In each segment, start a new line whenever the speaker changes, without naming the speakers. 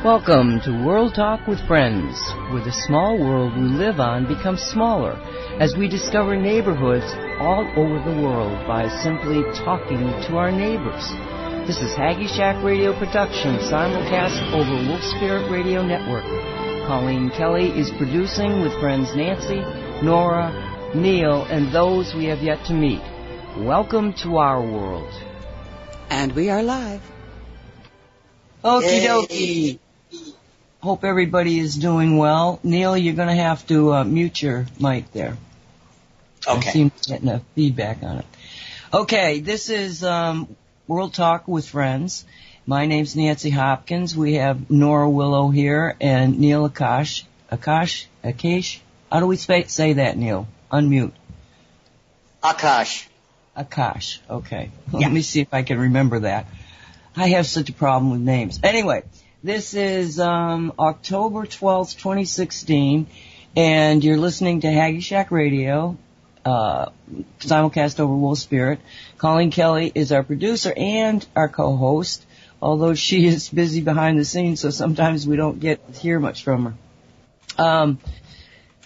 Welcome to World Talk with Friends, where the small world we live on becomes smaller as we discover neighborhoods all over the world by simply talking to our neighbors. This is Haggy Shack Radio production, simulcast over Wolf Spirit Radio Network. Colleen Kelly is producing with friends Nancy, Nora, Neel, and those we have yet to meet. Welcome to our world.
And we are live.
Okie dokie. Hope everybody is doing well. Neel, you're going to have to mute your mic there.
Okay.
I seem to get enough feedback on it. Okay, this is World Talk with Friends. My name's Nancy Hopkins. We have Nora Willow here and Neel Akash. Akash? How do we say that, Neel? Unmute.
Akash.
Akash, okay.
Yeah.
Let me see if I can remember that. I have such a problem with names. Anyway, this is October 12th, 2016, and you're listening to Haggy Shack Radio, simulcast over Wolf Spirit. Colleen Kelly is our producer and our co-host, although she is busy behind the scenes, so sometimes we don't get to hear much from her.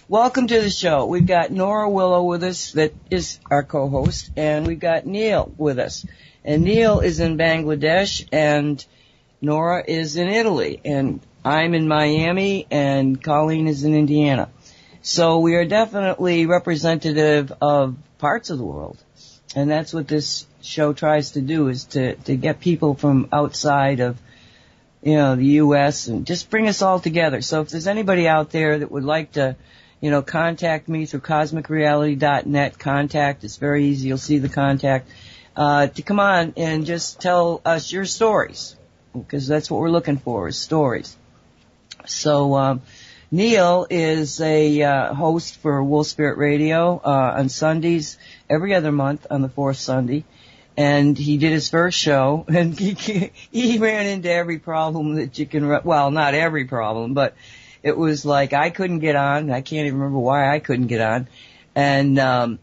Welcome to the show. We've got Nora Willow with us, that is our co-host, and we've got Neel with us. And Neel is in Bangladesh, and Nora is in Italy, and I'm in Miami, and Colleen is in Indiana. So we are definitely representative of parts of the world, and that's what this show tries to do, is to get people from outside of, the U.S. and just bring us all together. So if there's anybody out there that would like to, contact me through cosmicreality.net, contact, it's very easy, you'll see the contact, to come on and just tell us your stories, because that's what we're looking for, is stories. So, Neel is a host for Wolf Spirit Radio on Sundays, every other month on the fourth Sunday, and he did his first show, and he ran into every problem that you can, well, not every problem, but it was like I couldn't get on. I can't even remember why I couldn't get on, and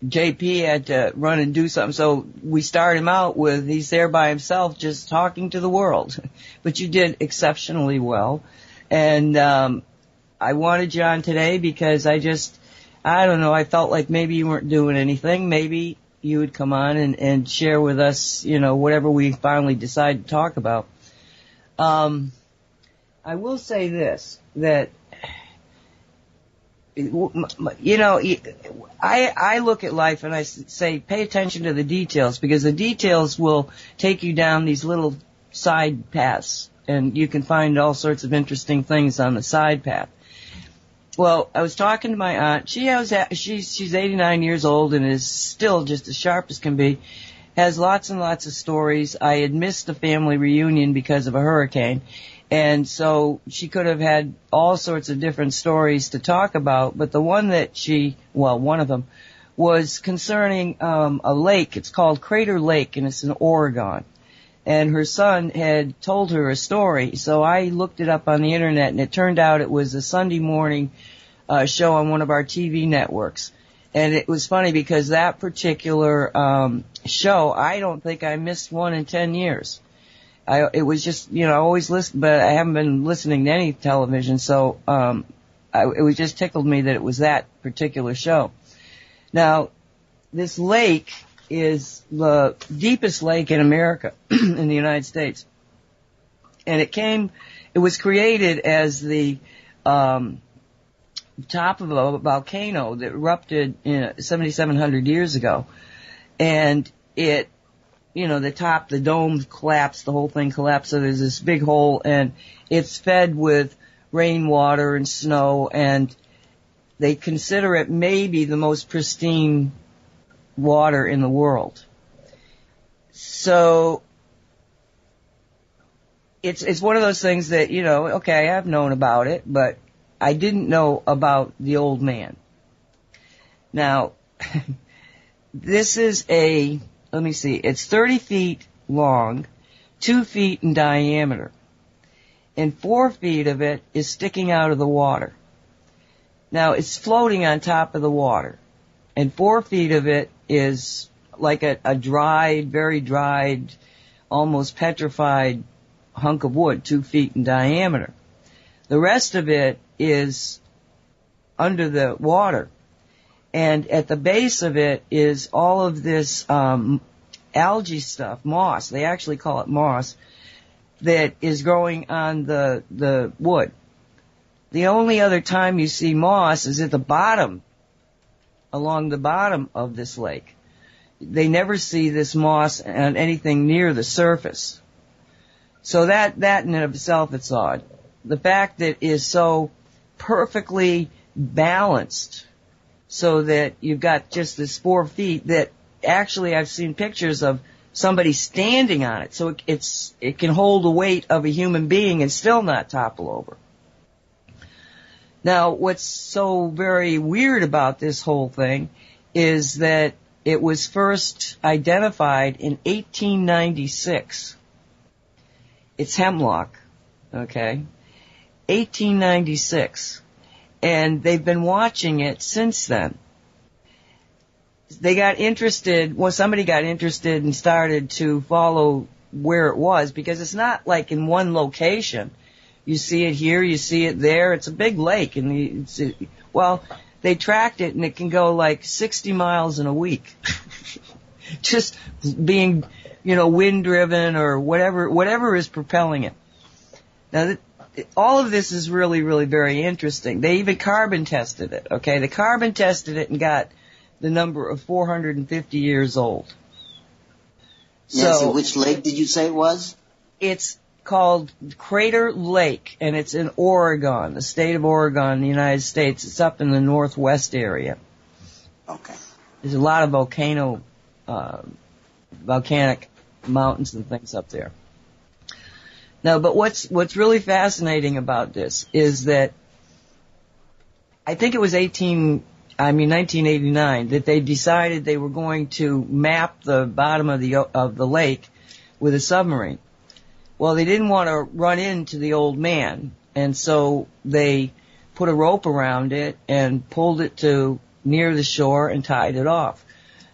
JP had to run and do something, so we started him out with, he's there by himself just talking to the world. But you did exceptionally well. And I wanted you on today because I don't know, I felt like maybe you weren't doing anything. Maybe you would come on and share with us, whatever we finally decide to talk about. I will say this, that I look at life and I say pay attention to the details, because the details will take you down these little side paths, and you can find all sorts of interesting things on the side path. Well, I was talking to my aunt. She's 89 years old and is still just as sharp as can be, has lots and lots of stories. I had missed the family reunion because of a hurricane, and so she could have had all sorts of different stories to talk about, but the one that one of them was concerning a lake. It's called Crater Lake, and it's in Oregon. And her son had told her a story, so I looked it up on the internet, and it turned out it was a Sunday morning show on one of our TV networks. And it was funny because that particular show, I don't think I missed one in 10 years. It was just, I always listen, but I haven't been listening to any television, so it was just tickled me that it was that particular show. Now, this lake is the deepest lake in America, in the United States. And it was created as the top of a volcano that erupted 7,700 years ago. And it, the dome collapsed, the whole thing collapsed, so there's this big hole, and it's fed with rainwater and snow, and they consider it maybe the most pristine water in the world. So it's one of those things that, okay, I've known about it, but I didn't know about the old man. Now, this is let me see, it's 30 feet long, 2 feet in diameter, and 4 feet of it is sticking out of the water. Now, it's floating on top of the water, and 4 feet of it is like a dried, very dried, almost petrified hunk of wood, 2 feet in diameter. The rest of it is under the water. And at the base of it is all of this algae stuff, moss. They actually call it moss, that is growing on the wood. The only other time you see moss is at the bottom, along the bottom of this lake. They never see this moss on anything near the surface. So that in and of itself, it's odd. The fact that it is so perfectly balanced, so that you've got just this 4 feet that actually I've seen pictures of somebody standing on it, so it can hold the weight of a human being and still not topple over. Now, what's so very weird about this whole thing is that it was first identified in 1896. It's hemlock, okay? 1896. And they've been watching it since then. They got interested, somebody got interested and started to follow where it was, because it's not like in one location. You see it here, you see it there. It's a big lake, and they tracked it, and it can go like 60 miles in a week. Just being, wind driven or whatever is propelling it. Now, all of this is really, really very interesting. They even carbon tested it, okay? They carbon tested it and got the number of 450 years old.
Nancy,
So,
which lake did you say it was?
It's called Crater Lake, and it's in Oregon, the state of Oregon, the United States. It's up in the northwest area.
Okay.
There's a lot of volcanic mountains and things up there. Now, but what's really fascinating about this is that I think it was 1989 that they decided they were going to map the bottom of the lake with a submarine. Well, they didn't want to run into the old man, and so they put a rope around it and pulled it to near the shore and tied it off.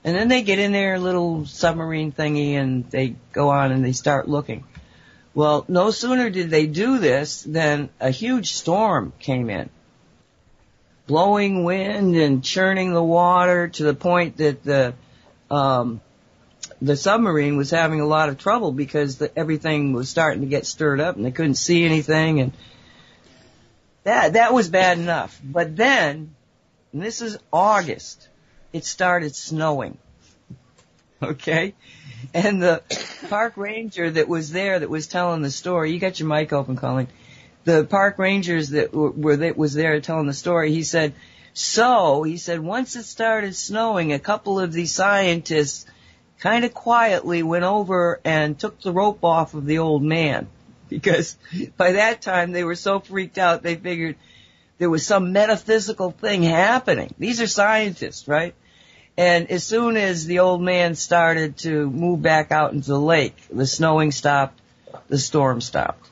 And then they get in their little submarine thingy and they go on and they start looking. Well, no sooner did they do this than a huge storm came in. Blowing wind and churning the water to the point that the submarine was having a lot of trouble because everything was starting to get stirred up and they couldn't see anything, and that was bad enough. But then, and this is August, it started snowing. Okay? And the park ranger that was there that was telling the story, you got your mic open, Colleen. The park rangers that was there telling the story, he said, once it started snowing, a couple of these scientists kind of quietly went over and took the rope off of the old man, because by that time they were so freaked out they figured there was some metaphysical thing happening. These are scientists, right? And as soon as the old man started to move back out into the lake, the snowing stopped, the storm stopped.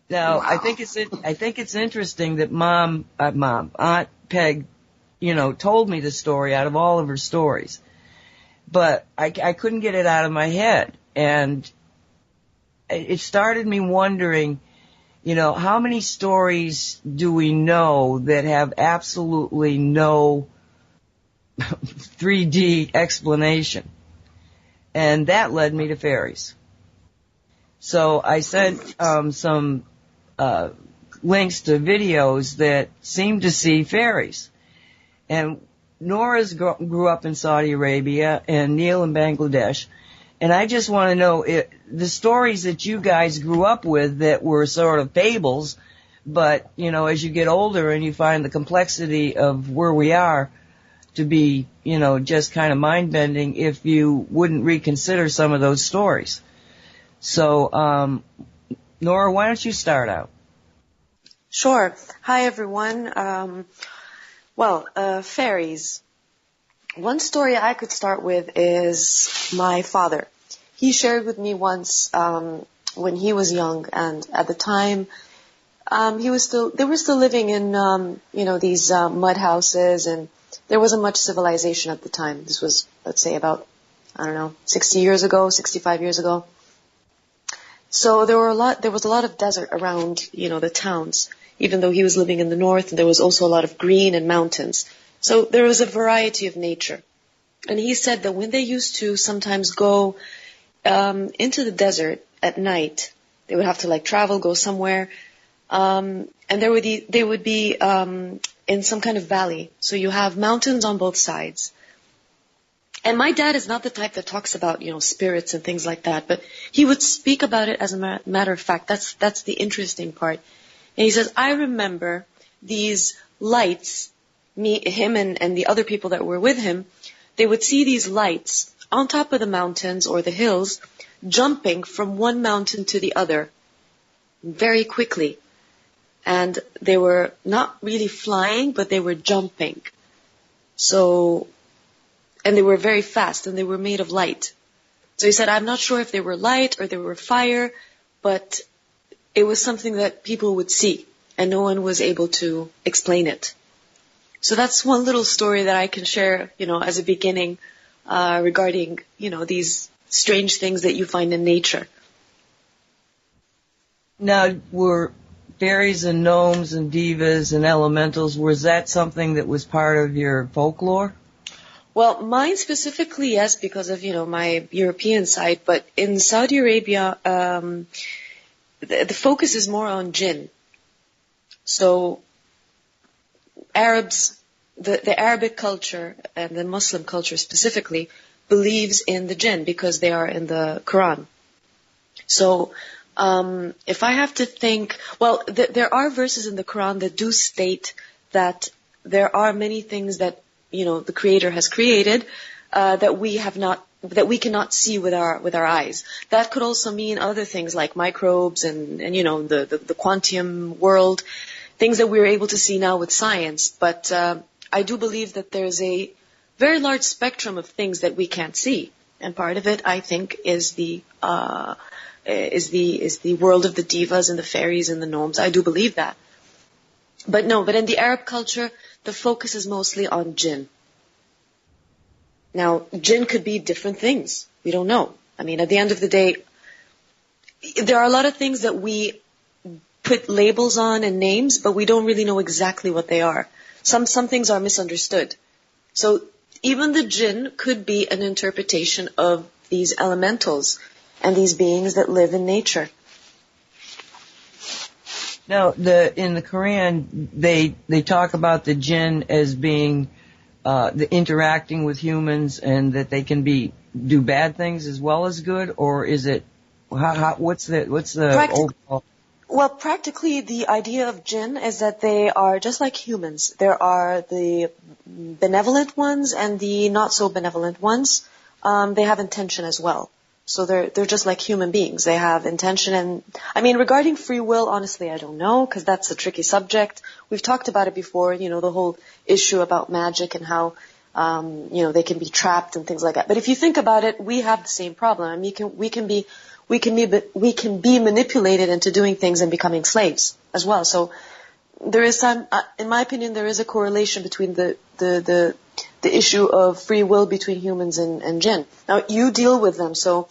Now, wow. I think it's interesting that Aunt Peg, told me the story out of all of her stories. But I couldn't get it out of my head. And it started me wondering, how many stories do we know that have absolutely no 3D explanation? And that led me to fairies. So I sent some links to videos that seem to see fairies. And Nora's grew up in Saudi Arabia and Neel in Bangladesh. And I just want to know the stories that you guys grew up with that were sort of fables, but, as you get older and you find the complexity of where we are to be, just kind of mind-bending, if you wouldn't reconsider some of those stories. So, Nora, why don't you start out?
Sure. Hi, everyone. Fairies. One story I could start with is my father. He shared with me once when he was young, and at the time they were still living in these mud houses, and there wasn't much civilization at the time. This was, let's say, about 60 years ago, 65 years ago. So there was a lot of desert around, the towns, even though he was living in the north, and there was also a lot of green and mountains. So there was a variety of nature. And he said that when they used to sometimes go into the desert at night, they would have to travel, go somewhere, and they would be in some kind of valley. So you have mountains on both sides. And my dad is not the type that talks about, spirits and things like that, but he would speak about it as a matter of fact. That's the interesting part. And he says, I remember these lights, him and the other people that were with him, they would see these lights on top of the mountains or the hills, jumping from one mountain to the other very quickly. And they were not really flying, but they were jumping. And they were very fast, and they were made of light. So he said, I'm not sure if they were light or they were fire, but it was something that people would see, and no one was able to explain it. So that's one little story that I can share, as a beginning, regarding, these strange things that you find in nature.
Now, were fairies and gnomes and divas and elementals, was that something that was part of your folklore?
Well, mine specifically, yes, because of, my European side, but in Saudi Arabia, the focus is more on jinn. So Arabs, the Arabic culture and the Muslim culture specifically believes in the jinn because they are in the Quran. So if I have to think, well, there are verses in the Quran that do state that there are many things that the Creator has created that we cannot see with our eyes. That could also mean other things like microbes and the quantum world, things that we're able to see now with science. But I do believe that there's a very large spectrum of things that we can't see, and part of it, I think, is the world of the divas and the fairies and the gnomes. I do believe that. But in the Arab culture, the focus is mostly on jinn. Now, jinn could be different things. We don't know. I mean, at the end of the day, there are a lot of things that we put labels on and names, but we don't really know exactly what they are. Some things are misunderstood. So even the jinn could be an interpretation of these elementals and these beings that live in nature.
Now, in the Quran, they talk about the jinn as being the interacting with humans, and that they can do bad things as well as good, or is it what's the overall?
Well, practically, the idea of jinn is that they are just like humans. There are the benevolent ones and the not so benevolent ones. They have intention as well. So they're just like human beings. They have intention, and I mean, regarding free will, honestly, I don't know, because that's a tricky subject. We've talked about it before, the whole issue about magic and how, they can be trapped and things like that. But if you think about it, we have the same problem. I mean, we can be manipulated into doing things and becoming slaves as well. So there is in my opinion, there is a correlation between the issue of free will between humans and jinn. Now, you deal with them, so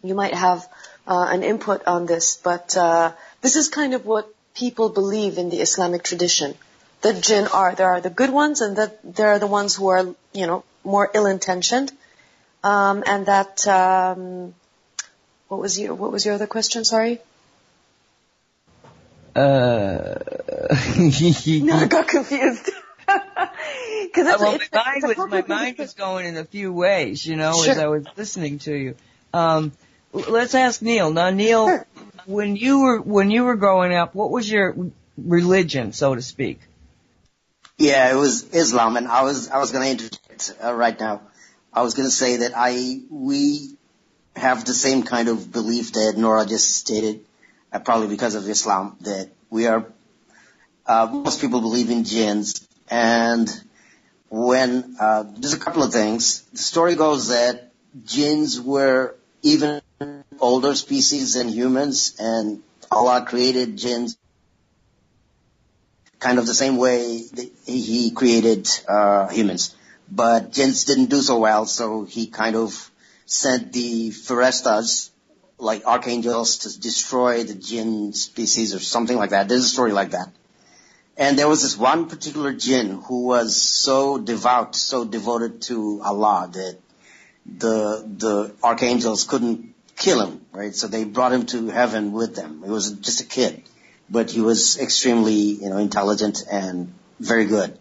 you might have an input on this, but this is kind of what people believe in the Islamic tradition. That jinn there are the good ones, and that there are the ones who are, more ill-intentioned, and that, what was your other question, sorry?
No,
I got confused.
My mind was going in a few ways,
Sure.
as I was listening to you. Let's ask Neel. Now, Neel,
Sure.
when you were growing up, what was your religion, so to speak?
Yeah, it was Islam, and I was going to interject right now. I was going to say that we have the same kind of belief that Nora just stated, probably because of Islam, that we are, most people believe in jinns, and when, there's a couple of things. The story goes that jinns were even older species than humans, and Allah created jinns kind of the same way that He created humans. But jinns didn't do so well, so He kind of sent the Ferestas, like archangels to destroy the jinn species or something like that. There's a story like that. And there was this one particular jinn who was so devout, so devoted to Allah that the archangels couldn't kill him, right? So they brought him to heaven with them. He was just a kid, but he was extremely, intelligent and very good.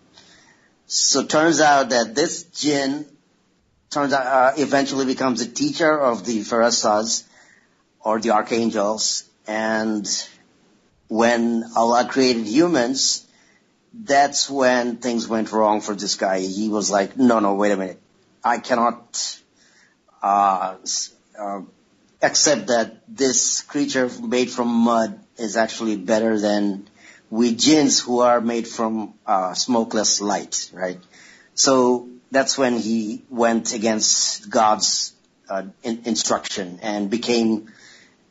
So it turns out that this jinn eventually becomes a teacher of the Farasas, or the archangels, and when Allah created humans, that's when things went wrong for this guy. He was like, no, wait a minute. I cannot accept that this creature made from mud is actually better than we jinns who are made from smokeless light, right? So that's when he went against God's instruction and became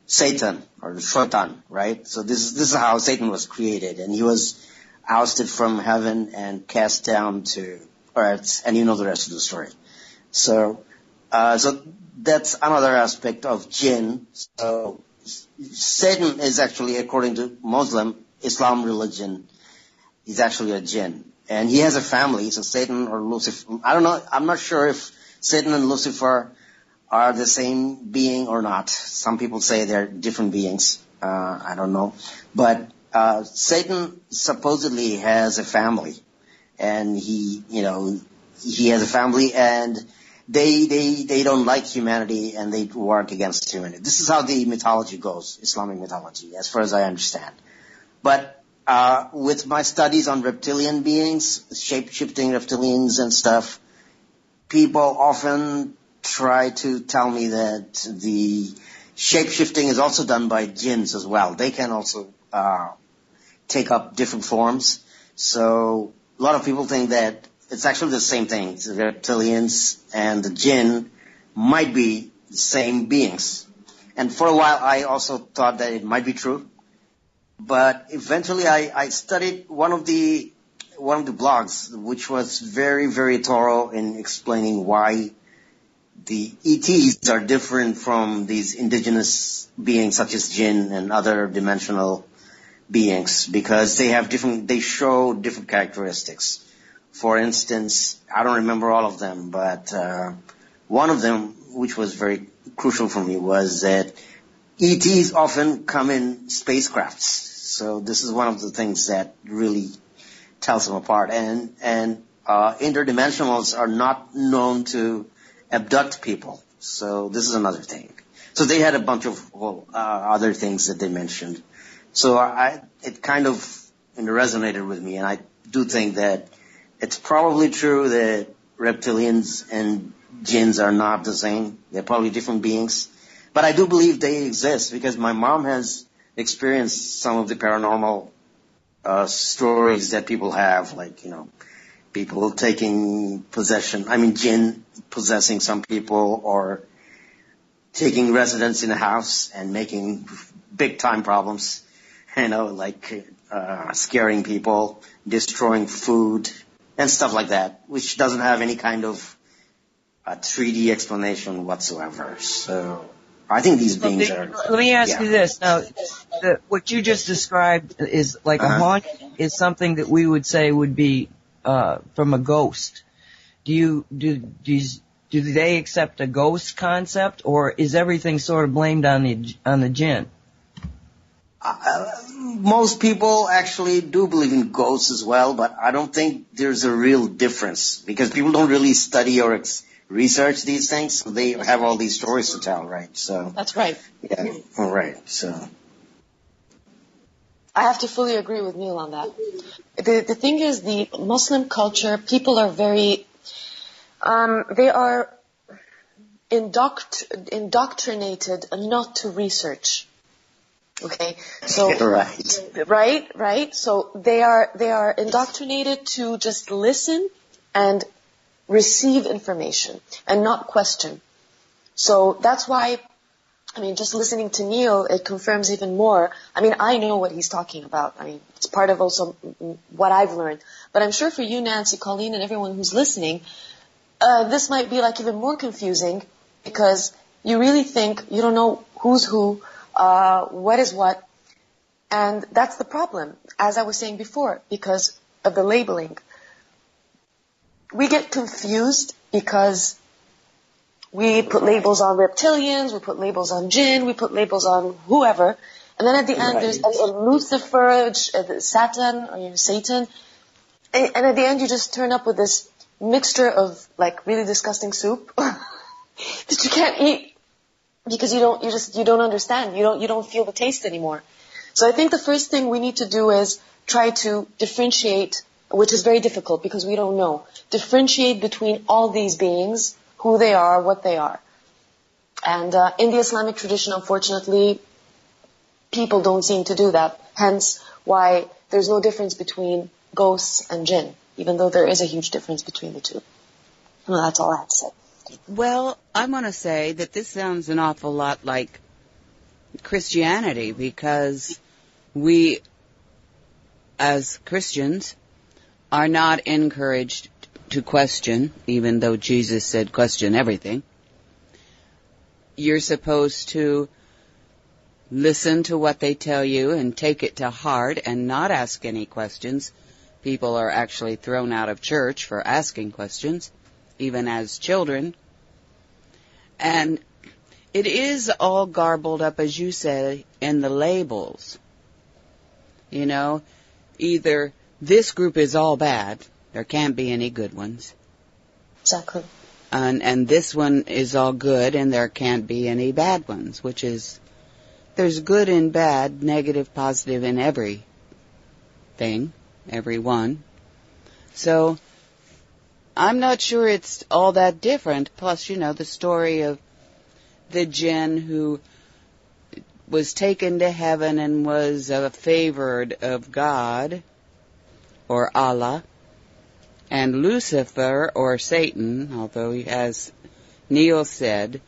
Satan, or Shaitan, right? So this is how Satan was created, and he was ousted from heaven and cast down to earth, and you know the rest of the story. So that's another aspect of jinn. So Satan is actually, according to Islam religion, he's actually a jinn. And he has a family, so Satan or Lucifer, I don't know, I'm not sure if Satan and Lucifer are the same being or not. Some people say they're different beings. I don't know. But Satan supposedly has a family. And he has a family, and they don't like humanity, and they work against humanity. This is how the mythology goes, Islamic mythology, as far as I understand. But with my studies on reptilian beings, shape-shifting reptilians and stuff, people often try to tell me that the shape-shifting is also done by jinns as well. They can also take up different forms. So a lot of people think that it's actually the same thing. The reptilians and the jinn might be the same beings. And for a while, I also thought that it might be true. But eventually, I studied one of the blogs, which was very, very thorough in explaining why the ETs are different from these indigenous beings such as jinn and other dimensional beings, because they show different characteristics. For instance, I don't remember all of them, but one of them, which was very crucial for me, was that ETs often come in spacecrafts. So this is one of the things that really tells them apart. And interdimensionals are not known to abduct people. So this is another thing. So they had a bunch of other things that they mentioned. So it kind of resonated with me, and I do think that it's probably true that reptilians and jinns are not the same. They're probably different beings. But I do believe they exist, because my mom has experienced some of the paranormal stories that people have, like, people taking possession, jinn possessing some people, or taking residence in a house and making big time problems, like scaring people, destroying food, and stuff like that, which doesn't have any kind of 3D explanation whatsoever. So I think these beings are...
Let me ask you this. Now, what you just described is like a haunt, is something that we would say would be from a ghost. Do they accept a ghost concept, or is everything sort of blamed on the jinn?
Most people actually do believe in ghosts as well, but I don't think there's a real difference, because people don't really study or research these things. So they have all these stories to tell, right? So
that's right.
Yeah, all right. So
I have to fully agree with Neel on that. The thing is, the Muslim culture, people are very, they are indoctrinated not to research. Okay, so right. So they are indoctrinated to just listen and receive information and not question. So that's why, just listening to Neel, it confirms even more. I know what he's talking about. It's part of also what I've learned. But I'm sure for you, Nancy, Colleen, and everyone who's listening, this might be like even more confusing, because you really think you don't know who's who, what is what. And that's the problem, as I was saying before, because of the labeling. We get confused because we put labels on reptilians, we put labels on jinn, we put labels on whoever, and then at the end there's a Lucifer, Satan, or Satan, and at the end you just turn up with this mixture of like really disgusting soup that you can't eat because you don't understand, you don't feel the taste anymore. So I think the first thing we need to do is try to differentiate, which is very difficult because we don't know, differentiate between all these beings, who they are, what they are. And in the Islamic tradition, unfortunately, people don't seem to do that. Hence why there's no difference between ghosts and jinn, even though there is a huge difference between the two. Well, that's all I have to say.
Well, I want to say that this sounds an awful lot like Christianity, because we, as Christians, are not encouraged to question, even though Jesus said question everything. You're supposed to listen to what they tell you and take it to heart and not ask any questions. People are actually thrown out of church for asking questions, even as children. And it is all garbled up, as you say, in the labels. You know, either this group is all bad, there can't be any good ones.
Exactly.
And this one is all good, and there can't be any bad ones, which is, there's good and bad, negative, positive in every thing, every one. So, I'm not sure it's all that different. Plus, you know, the story of the jinn who was taken to heaven and was favored of God, or Allah, and Lucifer, or Satan, although, as Neel said,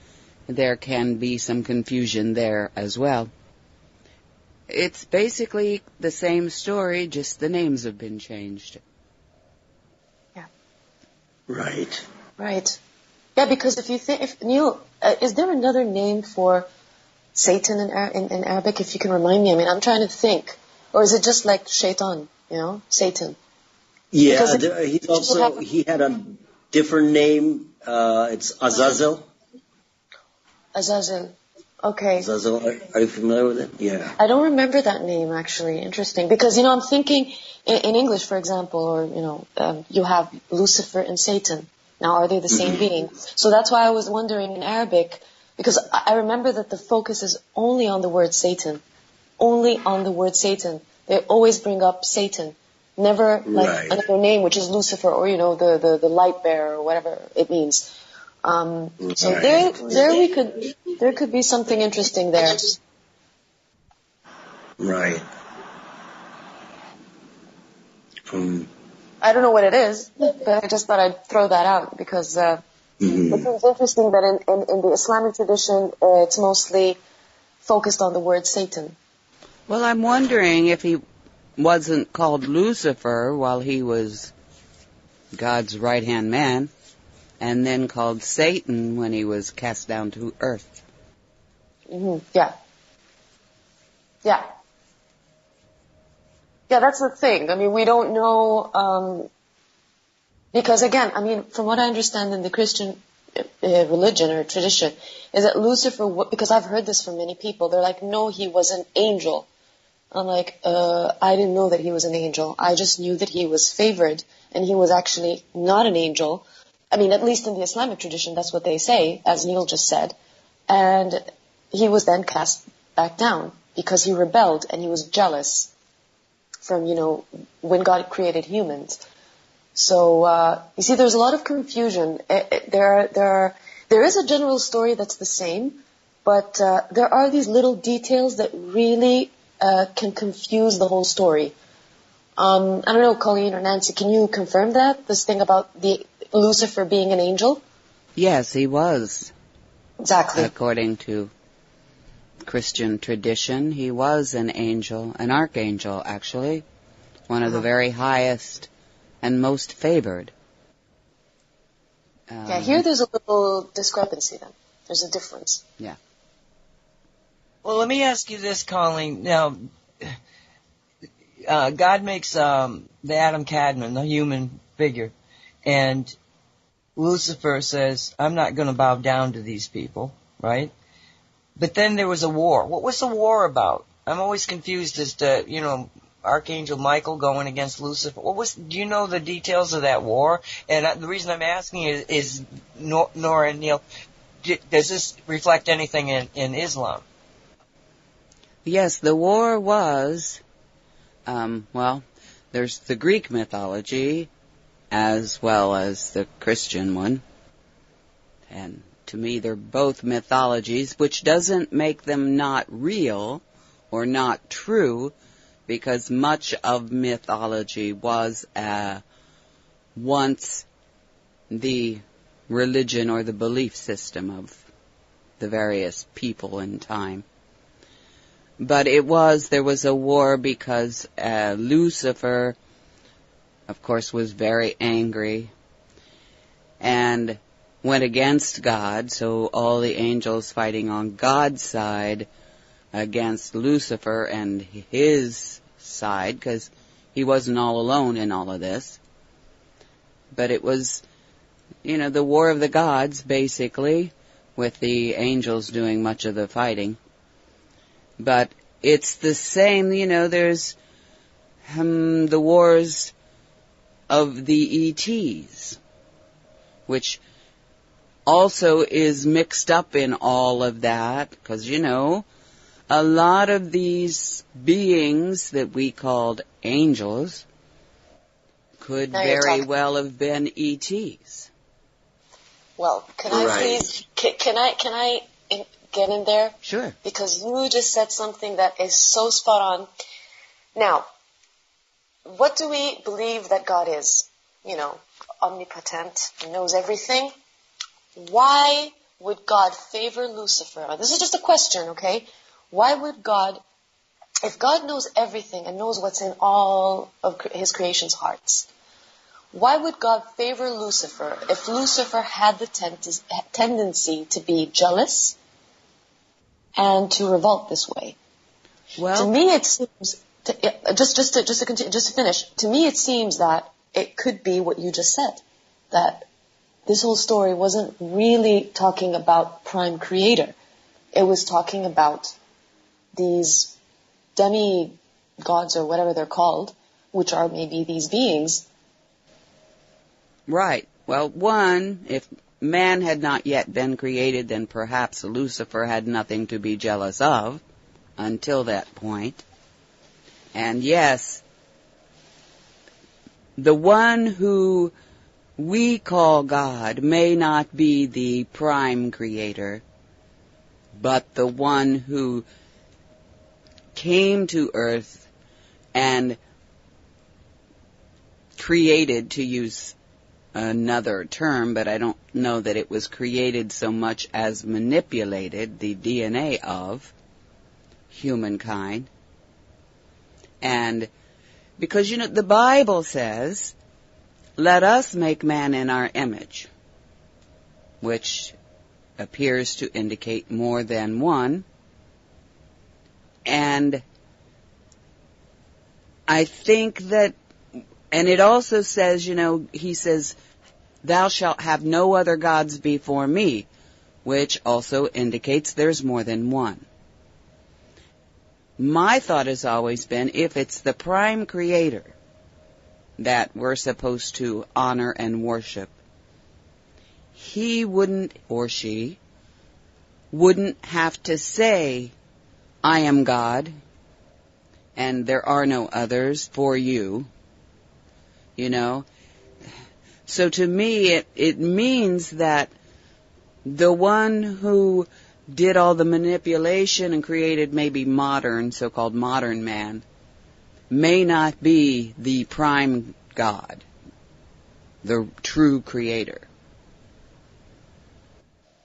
there can be some confusion there as well. It's basically the same story, just the names have been changed.
Yeah.
Right.
Right. Yeah, because Neel, is there another name for Satan in Arabic, if you can remind me? I mean, I'm trying to think. Or is it just like shaitan, Satan?
Yeah, he had a different name. It's Azazel.
Azazel. Okay.
Azazel, are you familiar with it? Yeah.
I don't remember that name, actually. Interesting. Because, I'm thinking in English, for example, or, you have Lucifer and Satan. Now, are they the same being? So that's why I was wondering in Arabic, because I remember that the focus is only on the word Satan. Only on the word Satan. They always bring up Satan. Never like another name, which is Lucifer, or, the light bearer, or whatever it means. So there could be something interesting there.
Right.
I don't know what it is, but I just thought I'd throw that out because it seems interesting that in the Islamic tradition, it's mostly focused on the word Satan.
Well, I'm wondering if he wasn't called Lucifer while he was God's right-hand man, and then called Satan when he was cast down to earth.
Yeah. Yeah. Yeah, that's the thing. I mean, we don't know, because again, I mean, from what I understand in the Christian religion or tradition, is that Lucifer, because I've heard this from many people, they're like, no, he was an angel. I'm like, I didn't know that he was an angel. I just knew that he was favored, and he was actually not an angel. I mean, at least in the Islamic tradition, that's what they say, as Neel just said. And he was then cast back down because he rebelled and he was jealous from, when God created humans. So, you see, there's a lot of confusion. There is a general story that's the same, but there are these little details that really can confuse the whole story. I don't know, Colleen or Nancy, can you confirm that? This thing about the Lucifer being an angel?
Yes, he was.
Exactly.
According to Christian tradition, he was an angel, an archangel, actually. One of the very highest and most favored.
Yeah, here there's a little discrepancy then. There's a difference.
Yeah.
Well, let me ask you this, Colleen. Now, God makes the Adam Cadman, the human figure, and Lucifer says, I'm not going to bow down to these people, right? But then there was a war. What was the war about? I'm always confused as to, Archangel Michael going against Lucifer. Do you know the details of that war? And the reason I'm asking is Nora and Neel, does this reflect anything in Islam?
Yes, the war was, there's the Greek mythology as well as the Christian one. And to me, they're both mythologies, which doesn't make them not real or not true, because much of mythology was once the religion or the belief system of the various people in time. But there was a war because Lucifer, of course, was very angry and went against God, so all the angels fighting on God's side against Lucifer and his side, because he wasn't all alone in all of this. But it was, the war of the gods, basically, with the angels doing much of the fighting. But it's the same, there's the wars of the ETs, which also is mixed up in all of that, because, a lot of these beings that we called angels could very well have been ETs.
Well, can I please, can I get in there?
Sure.
Because you just said something that is so spot on. Now, what do we believe that God is? Omnipotent, knows everything. Why would God favor Lucifer? This is just a question, okay? Why would God, if God knows everything and knows what's in all of his creation's hearts, why would God favor Lucifer if Lucifer had the tendency to be jealous and to revolt this way?
Well,
to me it seems, just to finish, to me it seems that it could be what you just said, that this whole story wasn't really talking about Prime Creator. It was talking about these demi-gods or whatever they're called, which are maybe these beings.
Right. Well, one, if man had not yet been created, then perhaps Lucifer had nothing to be jealous of until that point. And yes, the one who we call God may not be the prime creator, but the one who came to earth and created, to use another term, but I don't know that it was created so much as manipulated, the DNA of humankind. And because, the Bible says, let us make man in our image, which appears to indicate more than one. And I think that, and it also says, he says, thou shalt have no other gods before me, which also indicates there's more than one. My thought has always been, if it's the prime creator that we're supposed to honor and worship, he wouldn't, or she, wouldn't have to say, I am God, and there are no others for you, So to me, it means that the one who did all the manipulation and created maybe so-called modern man, may not be the prime God, the true creator.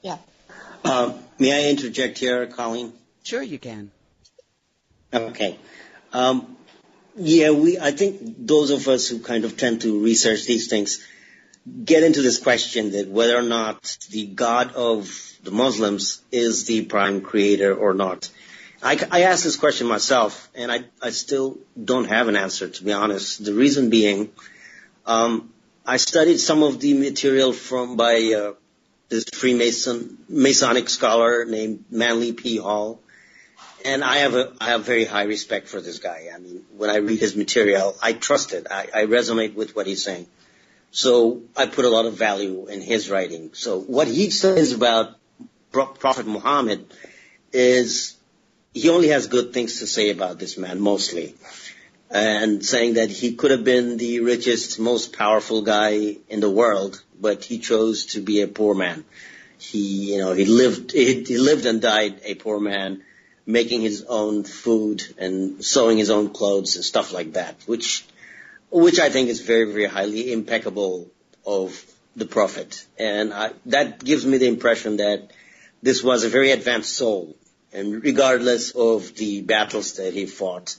Yeah.
May I interject here, Colleen?
Sure you can.
Okay. I think those of us who kind of tend to research these things get into this question that whether or not the God of the Muslims is the prime creator or not. I asked this question myself, and I still don't have an answer, to be honest. The reason being, I studied some of the material by this Masonic scholar named Manly P. Hall, and I have very high respect for this guy. I mean, when I read his material, I trust it. I resonate with what he's saying. So I put a lot of value in his writing. So what he says about Prophet Muhammad is he only has good things to say about this man, mostly. And saying that he could have been the richest, most powerful guy in the world, but he chose to be a poor man. He lived and died a poor man, making his own food and sewing his own clothes and stuff like that, which I think is very, very highly impeccable of the Prophet. And that gives me the impression that this was a very advanced soul, and regardless of the battles that he fought.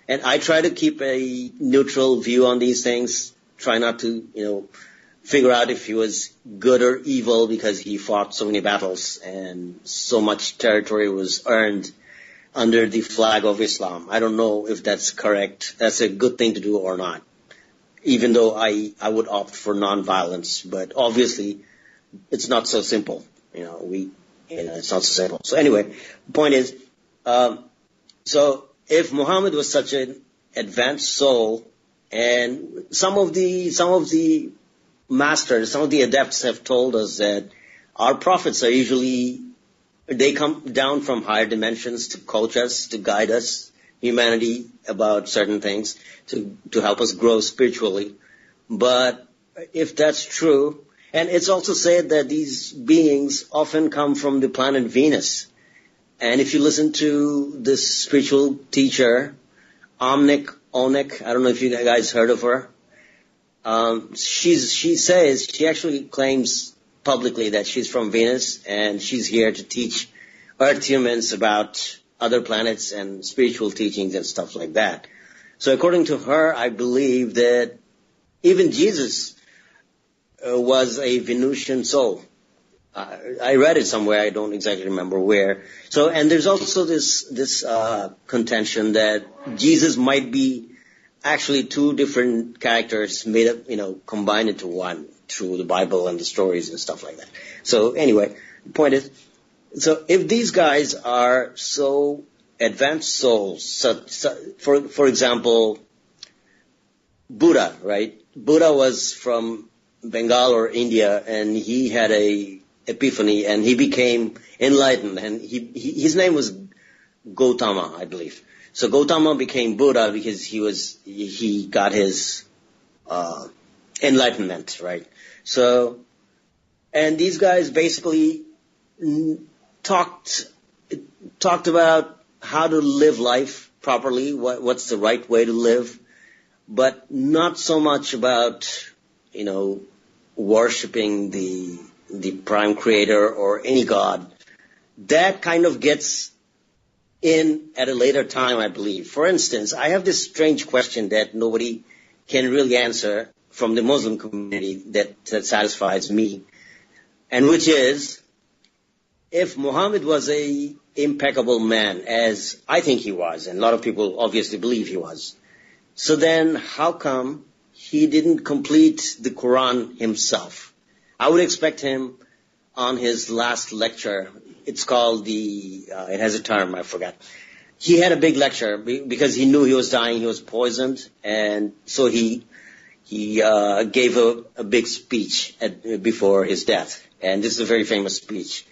And I try to keep a neutral view on these things, try not to, figure out if he was good or evil because he fought so many battles and so much territory was earned under the flag of Islam. I don't know if that's correct. That's a good thing to do or not, even though I would opt for nonviolence. But obviously, it's not so simple. It's not so simple. So anyway, the point is, so if Muhammad was such an advanced soul, and some of the masters, some of the adepts have told us that our prophets are usually, they come down from higher dimensions to coach us, to guide us, humanity, about certain things, to help us grow spiritually. But if that's true, and it's also said that these beings often come from the planet Venus. And if you listen to this spiritual teacher, Onek, I don't know if you guys heard of her. She actually claims publicly that she's from Venus and she's here to teach Earth humans about other planets and spiritual teachings and stuff like that. So according to her, I believe that even Jesus was a Venusian soul. I read it somewhere. I don't exactly remember where. So, and there's also this contention that Jesus might be actually two different characters made up, combined into one through the Bible and the stories and stuff like that. So anyway, the point is, so if these guys are so advanced souls, for example, Buddha, right? Buddha was from Bengal or India, and he had a epiphany, and he became enlightened, and his name was Gautama, I believe. So Gautama became Buddha because he got his enlightenment, right? So, and these guys basically talked about how to live life properly, what's the right way to live, but not so much about, worshiping the prime creator or any god. That kind of gets in at a later time, I believe. For instance, I have this strange question that nobody can really answer from the Muslim community that satisfies me, and which is, if Muhammad was a impeccable man, as I think he was, and a lot of people obviously believe he was, so then how come he didn't complete the Quran himself? I would expect him on his last lecture. It's called it has a term, I forgot. He had a big lecture because he knew he was dying, he was poisoned, and so he gave a big speech before his death. And this is a very famous speech.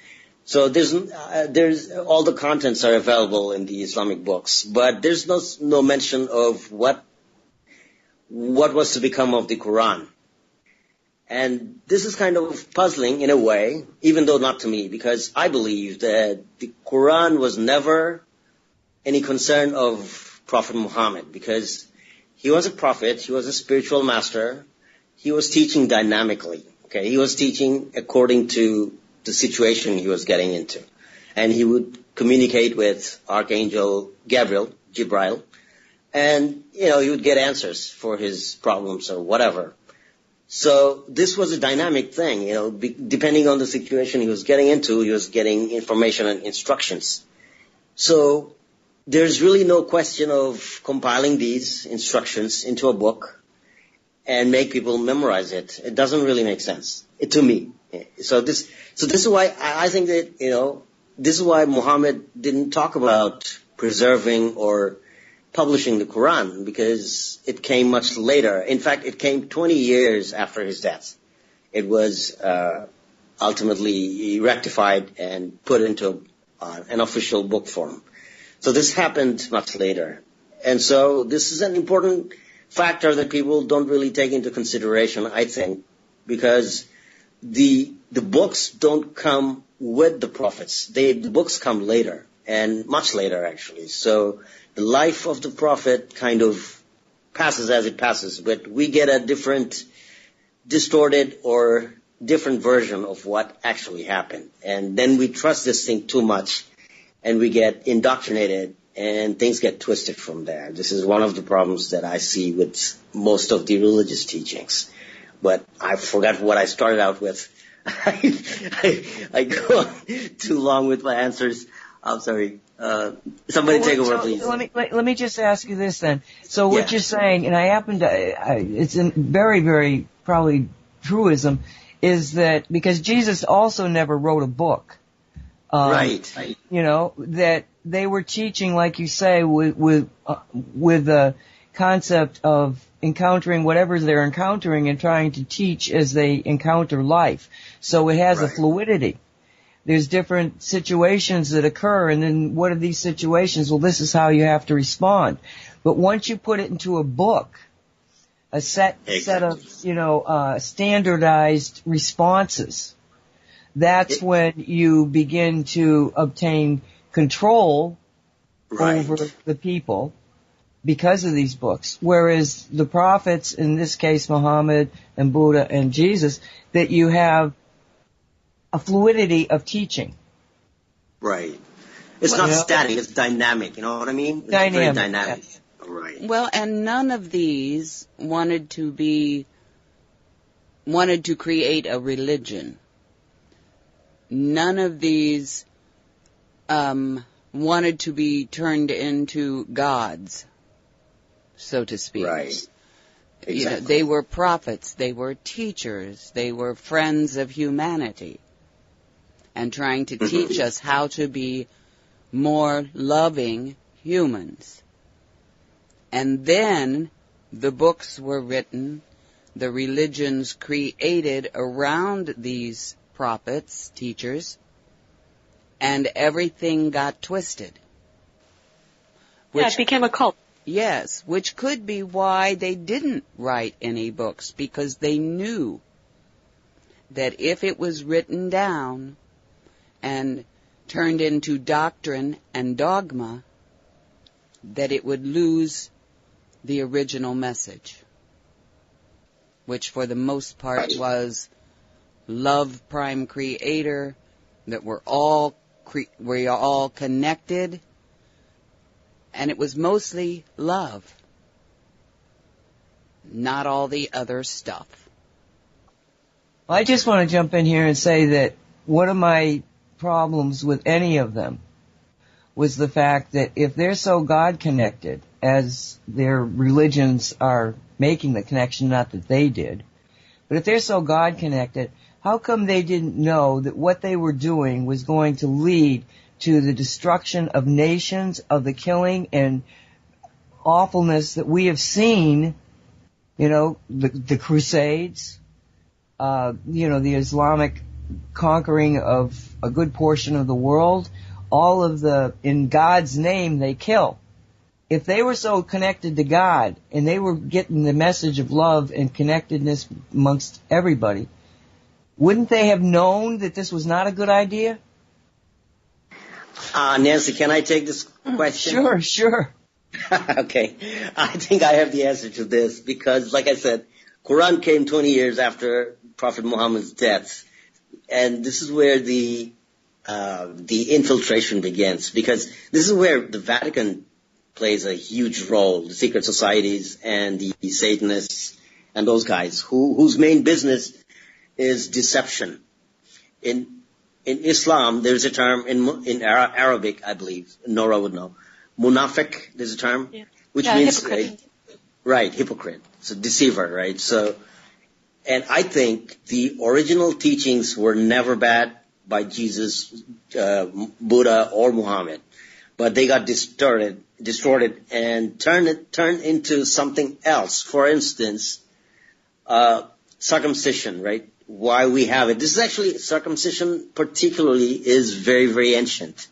So there's all the contents are available in the Islamic books, but there's no mention of what was to become of the Quran. And this is kind of puzzling in a way, even though not to me, because I believe that the Quran was never any concern of Prophet Muhammad, because he was a prophet, he was a spiritual master, he was teaching dynamically, okay? He was teaching according to the situation he was getting into. And he would communicate with Archangel Jibril, and, he would get answers for his problems or whatever. So this was a dynamic thing, depending on the situation he was getting into, he was getting information and instructions. So there's really no question of compiling these instructions into a book and make people memorize it. It doesn't really make sense to me. So this is why I think that, this is why Muhammad didn't talk about preserving or publishing the Quran, because it came much later. In fact, it came 20 years after his death. It was ultimately rectified and put into an official book form. So this happened much later. And so this is an important factor that people don't really take into consideration, I think, because the books don't come with the prophets. The books come later, and much later, actually. So the life of the prophet kind of passes as it passes, but we get a different, distorted or different version of what actually happened. And then we trust this thing too much, and we get indoctrinated, and things get twisted from there. This is one of the problems that I see with most of the religious teachings. But I forgot what I started out with. I go on too long with my answers. I'm sorry. Somebody take over, please.
Let me just ask you this then. So what you're saying, and I happen to, it's a very, very probably truism, is that because Jesus also never wrote a book.
Right.
That they were teaching, like you say, with the concept of encountering whatever they're encountering and trying to teach as they encounter life. So it has a fluidity. There's different situations that occur, and then what are these situations? Well, this is how you have to respond. But once you put it into a book, a set of, standardized responses, that's when you begin to obtain control over the people because of these books. Whereas the prophets, in this case Muhammad and Buddha and Jesus, that you have a fluidity of teaching.
Right. It's not static, it's dynamic, you know what I mean? It's
dynamic.
very dynamic.
Yes.
Right.
Well, and none of these wanted to create a religion. None of these wanted to be turned into gods, so to speak.
Right. Exactly.
They were prophets, they were teachers, they were friends of humanity, and trying to teach us how to be more loving humans. And then the books were written, the religions created around these prophets, teachers, and everything got twisted.
It became a cult.
Yes, which could be why they didn't write any books, because they knew that if it was written down and turned into doctrine and dogma, that it would lose the original message, which for the most part was love prime creator, that we're all connected, and it was mostly love, not all the other stuff.
Well, I just want to jump in here and say that one of my problems with any of them was the fact that if they're so God-connected, as their religions are making the connection, not that they did, but if they're so God-connected, how come they didn't know that what they were doing was going to lead to the destruction of nations, of the killing and awfulness that we have seen, the Crusades, the Islamic conquering of a good portion of the world, all of in God's name they kill. If they were so connected to God and they were getting the message of love and connectedness amongst everybody, wouldn't they have known that this was not a good idea?
Nancy, can I take this question?
Sure.
Okay. I think I have the answer to this because, like I said, Quran came 20 years after Prophet Muhammad's death. And this is where the infiltration begins, because this is where the Vatican plays a huge role, the secret societies and the Satanists and those guys whose main business is deception. In Islam, there's a term in Arabic, I believe, Nora would know, Munafik, there's a term,
Yeah.
which
Yeah,
means,
hypocrite.
right, hypocrite. So deceiver, right? So, and I think the original teachings were never bad by Jesus, Buddha, or Muhammad, but they got distorted, and turned into something else. For instance, circumcision, right? Why we have it. This is actually, circumcision particularly is very, very ancient.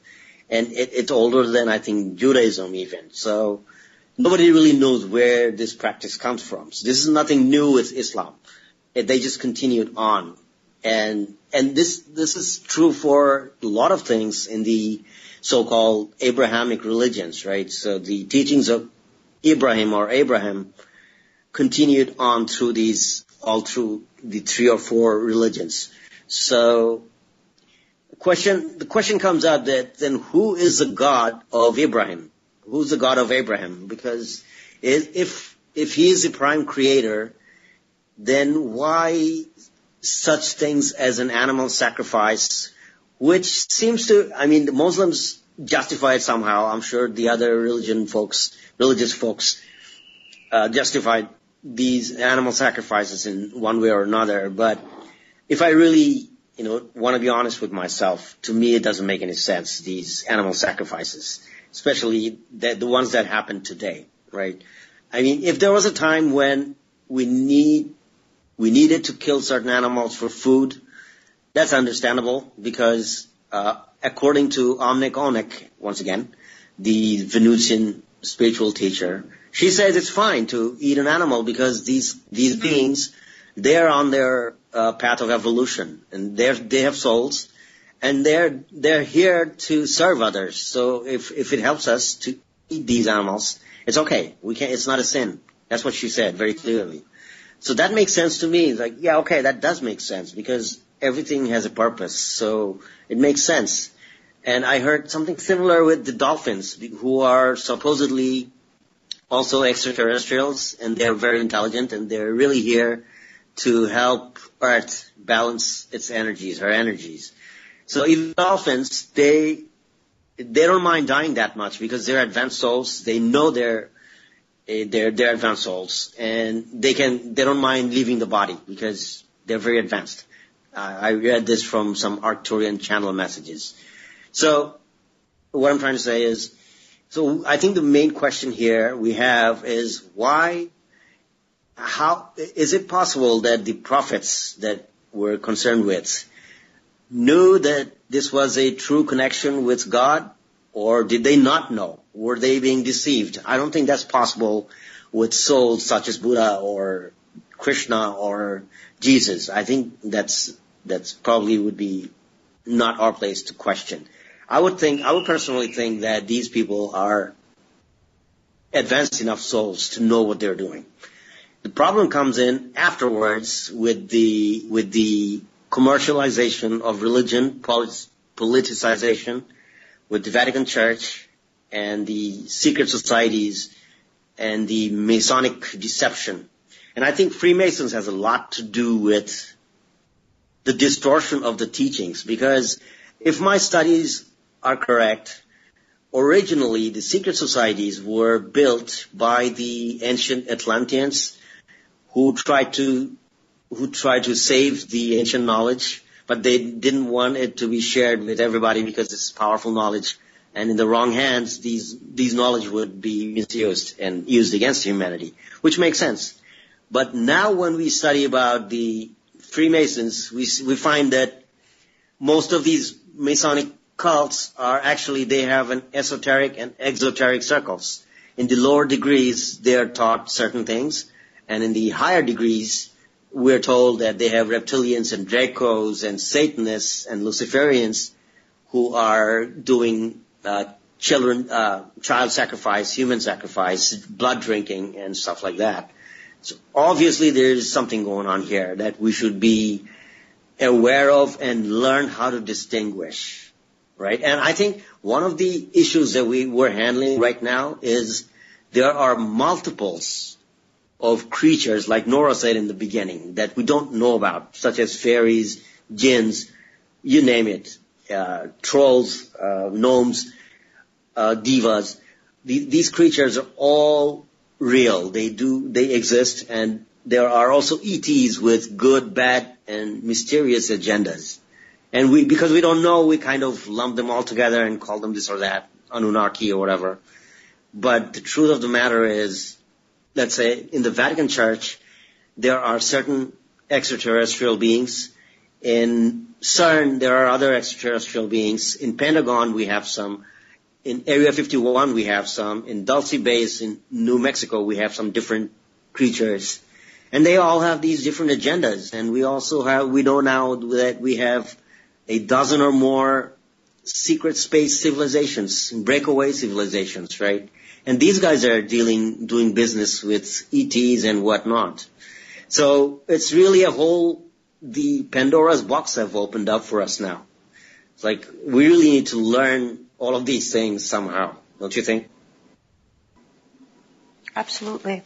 And it's older than, I think, Judaism even. So nobody really knows where this practice comes from. So this is nothing new with Islam. They just continued on. And this is true for a lot of things in the so-called Abrahamic religions, right? So the teachings of Abraham continued on through all through the 3 or 4 religions. So the question comes out that then who is the God of Abraham? Who's the God of Abraham? Because if he is the prime creator, then why such things as an animal sacrifice, which seems to, the Muslims justify it somehow. I'm sure the other religious folks justified these animal sacrifices in one way or another. But if I really want to be honest with myself, to me it doesn't make any sense, these animal sacrifices, especially the ones that happen today, right? If there was a time when we needed to kill certain animals for food, that's understandable, because according to Omnik Onik, once again, the Venusian spiritual teacher, she says it's fine to eat an animal because these beings, they're on their path of evolution, and they have souls, and they're here to serve others. So if it helps us to eat these animals, it's okay. It's not a sin. That's what she said very clearly. So that makes sense to me. It's like, yeah, okay, that does make sense, because everything has a purpose. So it makes sense. And I heard something similar with the dolphins, who are supposedly also extraterrestrials, and they're very intelligent, and they're really here to help Earth balance her energies. So even dolphins, they don't mind dying that much, because they're advanced souls. They know they're advanced souls, and they don't mind leaving the body because they're very advanced. I read this from some Arcturian channel messages. So what I'm trying to say is, so I think the main question here we have is how is it possible that the prophets that we're concerned with knew that this was a true connection with God, or did they not know? Were they being deceived? I don't think that's possible with souls such as Buddha or Krishna or Jesus. I think that's probably would be not our place to question. I would personally think that these people are advanced enough souls to know what they're doing. The problem comes in afterwards with the commercialization of religion, politicization, with the Vatican Church and the secret societies and the Masonic deception. And I think Freemasons has a lot to do with the distortion of the teachings, because if my studies are correct, originally the secret societies were built by the ancient Atlanteans who tried to save the ancient knowledge, but they didn't want it to be shared with everybody because it's powerful knowledge, and in the wrong hands, these knowledge would be misused and used against humanity, which makes sense. But now when we study about the Freemasons, we find that most of these Masonic cults are actually, they have an esoteric and exoteric circles. In the lower degrees, they are taught certain things, and in the higher degrees, we're told that they have reptilians and Dracos and Satanists and Luciferians who are doing child sacrifice, human sacrifice, blood drinking, and stuff like that. So obviously there's something going on here that we should be aware of and learn how to distinguish, right? And I think one of the issues that we're handling right now is there are multiples of creatures, like Nora said in the beginning, that we don't know about, such as fairies, jinns, you name it, trolls, gnomes, divas. these creatures are all real. They exist, and there are also ETs with good, bad, and mysterious agendas. And because we don't know, we kind of lump them all together and call them this or that, Anunnaki or whatever. But the truth of the matter is, let's say, in the Vatican Church, there are certain extraterrestrial beings. In CERN, there are other extraterrestrial beings. In Pentagon, we have some. In Area 51, we have some. In Dulce Base in New Mexico, we have some different creatures. And they all have these different agendas. And we know now that we have a dozen or more secret space civilizations, breakaway civilizations, right? And these guys are doing business with ETs and whatnot. So it's really the Pandora's box have opened up for us now. It's like we really need to learn all of these things somehow, don't you think?
Absolutely.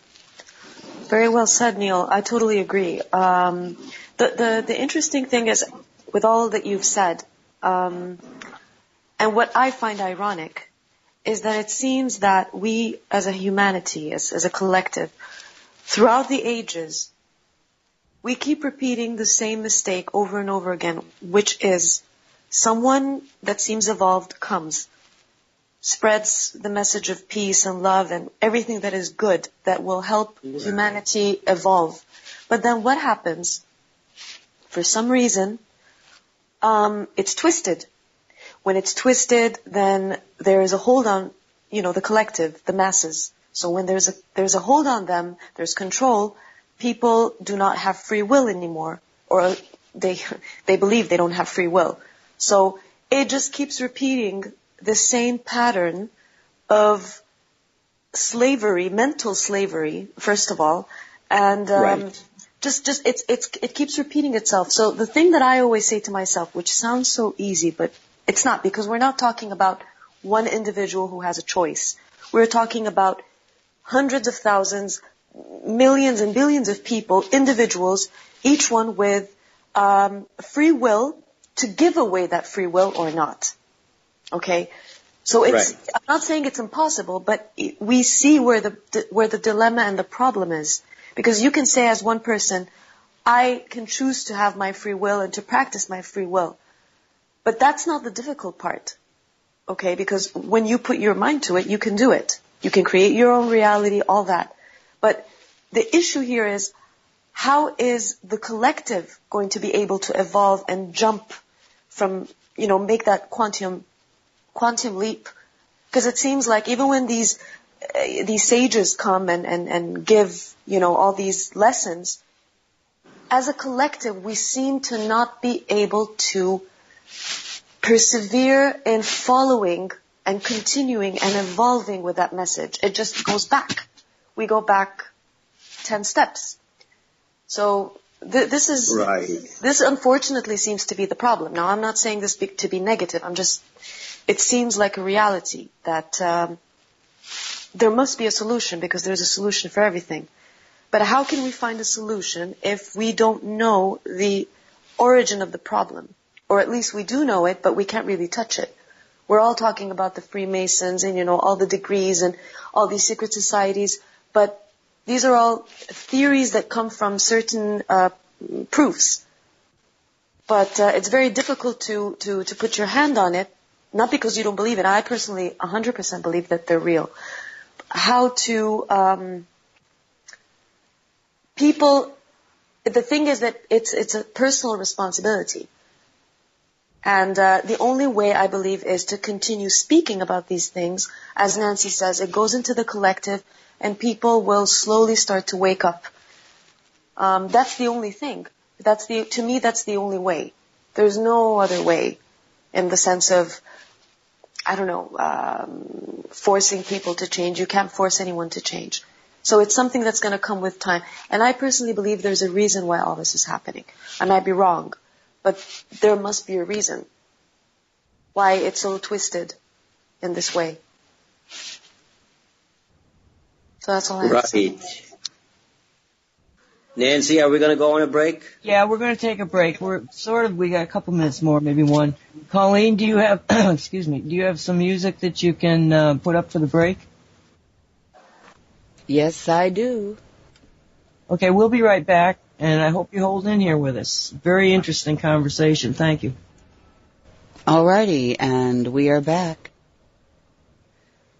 Very well said, Neel. I totally agree. The interesting thing is, with all that you've said, and what I find ironic, is that it seems that we, as a humanity, as a collective, throughout the ages, we keep repeating the same mistake over and over again, which is someone that seems evolved comes, spreads the message of peace and love and everything that is good that will help humanity evolve. But then what happens? For some reason, it's twisted. When it's twisted, then there is a hold on, the collective, the masses. So when there's a hold on them, there's control. People do not have free will anymore, or they believe they don't have free will. So it just keeps repeating the same pattern of slavery, mental slavery, first of all, and it keeps repeating itself. So the thing that I always say to myself, which sounds so easy, but it's not, because we're not talking about one individual who has a choice. We're talking about hundreds of thousands, millions and billions of people, individuals, each one with free will to give away that free will or not. Okay? So I'm not saying it's impossible, but we see where the dilemma and the problem is. Because you can say as one person, I can choose to have my free will and to practice my free will. But that's not the difficult part. Okay? Because when you put your mind to it, you can do it. You can create your own reality, all that. But the issue here is, how is the collective going to be able to evolve and jump from, make that quantum leap? Because it seems like even when these sages come and give, all these lessons, as a collective, we seem to not be able to persevere in following and continuing and evolving with that message. It just goes back. We go back 10 steps. So this unfortunately seems to be the problem. Now, I'm not saying this to be negative. It seems like a reality that there must be a solution, because there's a solution for everything. But how can we find a solution if we don't know the origin of the problem? Or at least we do know it, but we can't really touch it. We're all talking about the Freemasons and, all the degrees and all these secret societies, but these are all theories that come from certain proofs. But it's very difficult to put your hand on it, not because you don't believe it. I personally 100% believe that they're real. How to people? The thing is that it's a personal responsibility. And the only way, I believe, is to continue speaking about these things. As Nancy says, it goes into the collective, and people will slowly start to wake up. That's the only thing. To me, that's the only way. There's no other way, in the sense of, forcing people to change. You can't force anyone to change. So it's something that's going to come with time. And I personally believe there's a reason why all this is happening. I might be wrong, but there must be a reason why it's so twisted in this way. So that's all I have to say.
Nancy, are we going to go on a break?
Yeah, we're going to take a break. We got a couple minutes more, maybe one. Colleen, do you have, do you have some music that you can put up for the break?
Yes, I do.
Okay, we'll be right back, and I hope you hold in here with us. Very interesting conversation. Thank you.
Alrighty, and we are back.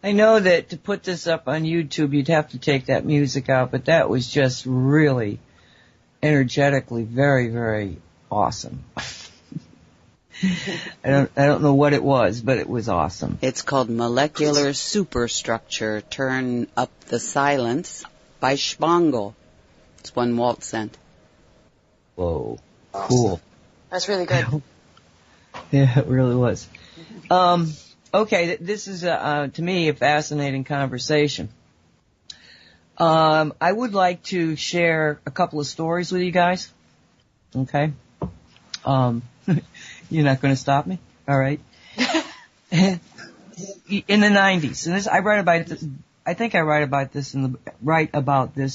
I know that to put this up on YouTube, you'd have to take that music out, but that was just really energetically very, very awesome. I don't know what it was, but it was awesome.
It's called Molecular Superstructure, Turn Up the Silence by Schwangel. It's one Walt sent.
Whoa. Cool.
That's really good.
Yeah, it really was. Okay, this is, to me, a fascinating conversation. I would like to share a couple of stories with you guys. Okay? You're not going to stop me? All right. In the 90s, and this, I write about this, I think I write about this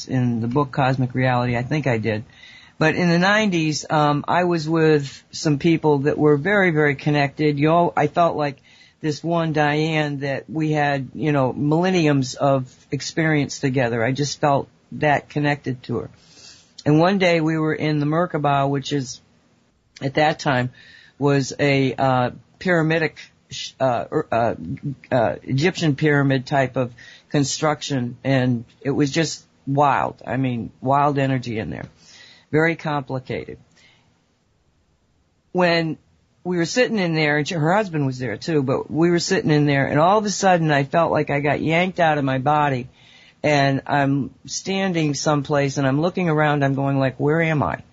in the book Cosmic Reality. I think I did. But in the 90s, I was with some people that were very, very connected. I felt like this one Diane that we had, millenniums of experience together. I just felt that connected to her. And one day we were in the Merkabah, which is, at that time, was a pyramidic, Egyptian pyramid type of construction, and it was just wild. I mean, wild energy in there. Very complicated. When we were sitting in there, and her husband was there too, but we were sitting in there, and all of a sudden I felt like I got yanked out of my body, and I'm standing someplace, and I'm looking around, I'm going like, where am I?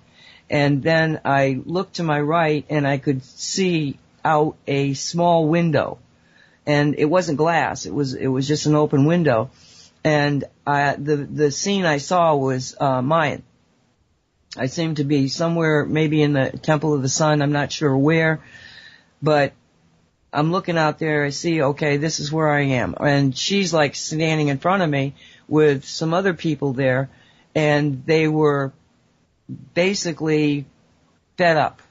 And then I looked to my right, and I could see out a small window, and it wasn't glass, it was just an open window, and the scene I saw was Mayan. I seemed to be somewhere maybe in the Temple of the Sun, I'm not sure where, but I'm looking out there, I see, okay, this is where I am. And she's like standing in front of me with some other people there, and they were basically fed up.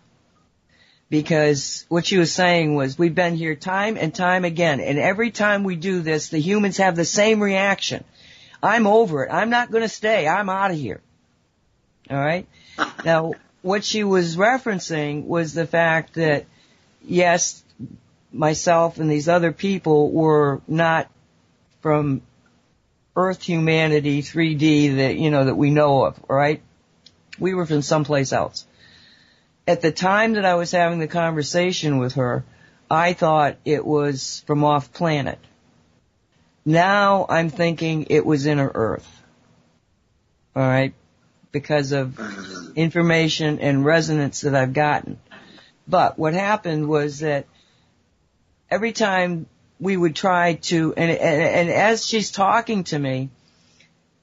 Because what she was saying was, we've been here time and time again, and every time we do this, the humans have the same reaction. I'm over it. I'm not going to stay. I'm out of here. All right? Now, what she was referencing was the fact that, yes, myself and these other people were not from Earth humanity 3D that we know of, all right? We were from someplace else. At the time that I was having the conversation with her, I thought it was from off planet. Now I'm thinking it was inner Earth. All right? Because of information and resonance that I've gotten. But what happened was that every time we would try to, and as she's talking to me,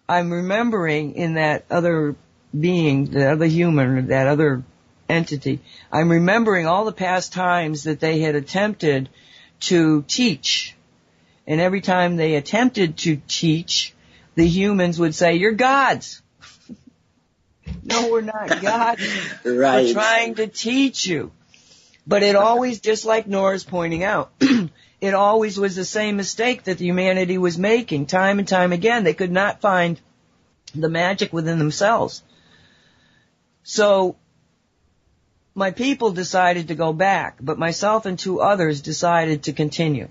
I'm remembering in that other being, the other human, that other entity, I'm remembering all the past times that they had attempted to teach. And every time they attempted to teach, the humans would say, "You're gods." No, we're not gods.
Right.
We're trying to teach you. But it always, just like Nora's pointing out, it always was the same mistake that humanity was making time and time again. They could not find the magic within themselves. So my people decided to go back, but myself and two others decided to continue.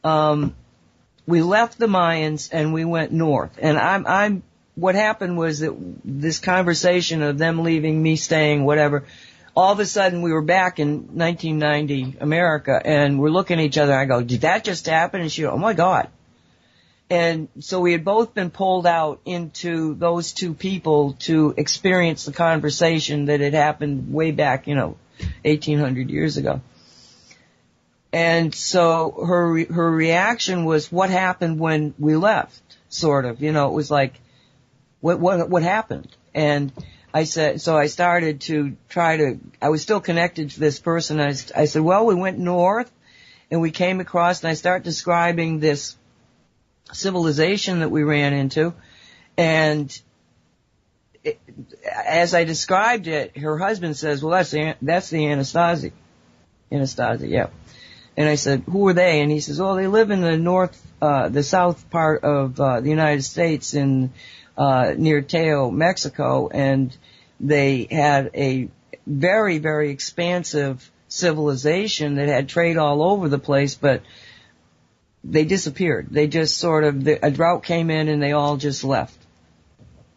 We left the Mayans and we went north. And what happened was that this conversation of them leaving, me staying, whatever, all of a sudden we were back in 1990 America, and we're looking at each other. I go, "Did that just happen?" And she goes, "Oh my God." And so we had both been pulled out into those two people to experience the conversation that had happened way back, 1800 years ago. And so her reaction was, "What happened when we left?" Sort of, it was like, what happened? And I said, so I started to I was still connected to this person. I said, well, we went north and we came across, and I start describing this civilization that we ran into. And as I described it, her husband says, well, that's the Anastasia. Anastasia, yeah. And I said, who are they? And he says, oh, they live in the south part of the United States in near Teo, Mexico, and they had a very, very expansive civilization that had trade all over the place, but they disappeared. They just sort of, a drought came in and they all just left.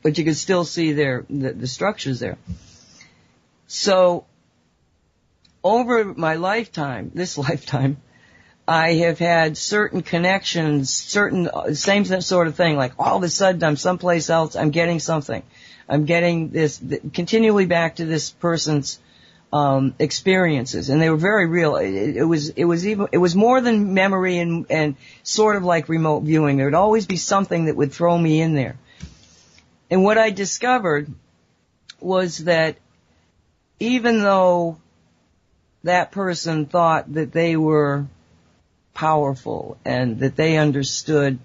But you could still see the structures there. So, over my lifetime, I have had certain connections, same sort of thing, like all of a sudden I'm someplace else, I'm getting something. I'm getting this, continually back to this person's experiences, and they were very real. It was more than memory and sort of like remote viewing. There would always be something that would throw me in there. And what I discovered was that even though that person thought that they were powerful and that they understood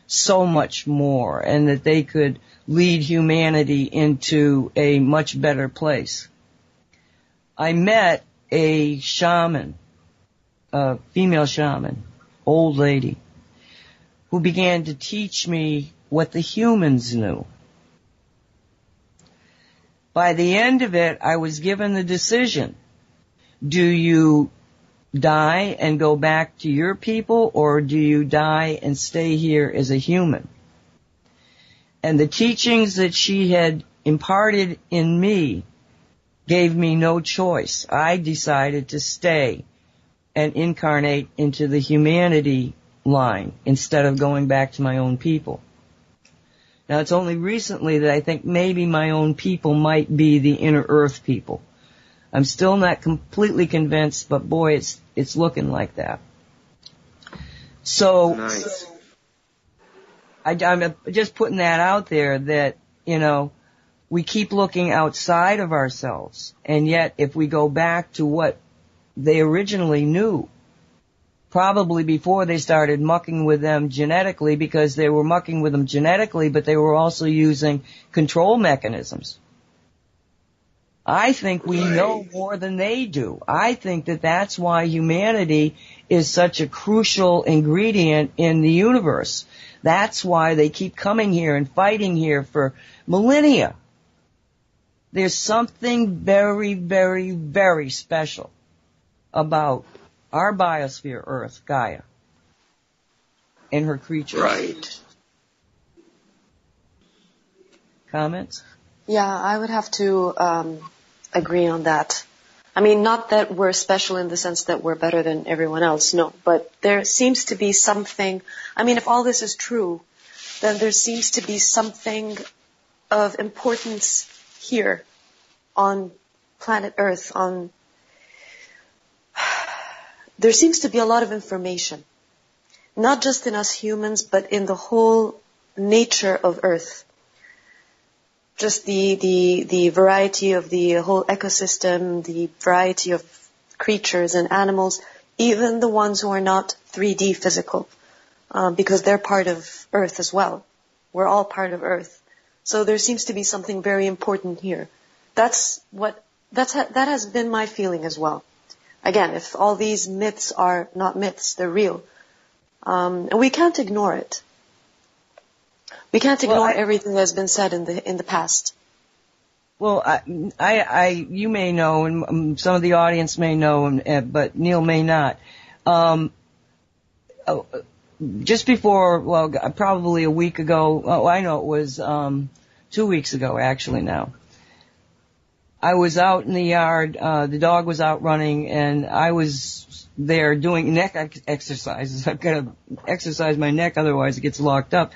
so much more and that they could lead humanity into a much better place, I met a shaman, a female shaman, old lady, who began to teach me what the humans knew. By the end of it, I was given the decision. Do you die and go back to your people, or do you die and stay here as a human? And the teachings that she had imparted in me gave me no choice. I decided to stay and incarnate into the humanity line instead of going back to my own people. Now, it's only recently that I think maybe my own people might be the inner earth people. I'm still not completely convinced, but boy, it's looking like that. So, nice. I'm just putting that out there that, we keep looking outside of ourselves, and yet if we go back to what they originally knew, probably before they started mucking with them genetically, because they were mucking with them genetically, but they were also using control mechanisms. I think we know more than they do. I think that that's why humanity is such a crucial ingredient in the universe. That's why they keep coming here and fighting here for millennia. There's something very, very, very special about our biosphere, Earth, Gaia, and her creatures.
Right.
Comments?
Yeah, I would have to agree on that. I mean, not that we're special in the sense that we're better than everyone else, no, but there seems to be something, I mean, if all this is true, then there seems to be something of importance here on planet Earth, there seems to be a lot of information, not just in us humans, but in the whole nature of Earth. Just the variety of the whole ecosystem, the variety of creatures and animals, even the ones who are not 3D physical, because they're part of Earth as well. We're all part of Earth. So there seems to be something very important here. That has been my feeling as well. Again, if all these myths are not myths, they're real. And we can't ignore it. We can't ignore everything that's been said in the past.
Well, you may know, and some of the audience may know, but Neel may not. Just before, probably a week ago. I know it was 2 weeks ago, actually. Now, I was out in the yard. The dog was out running, and I was there doing neck exercises. I've got to exercise my neck, otherwise it gets locked up.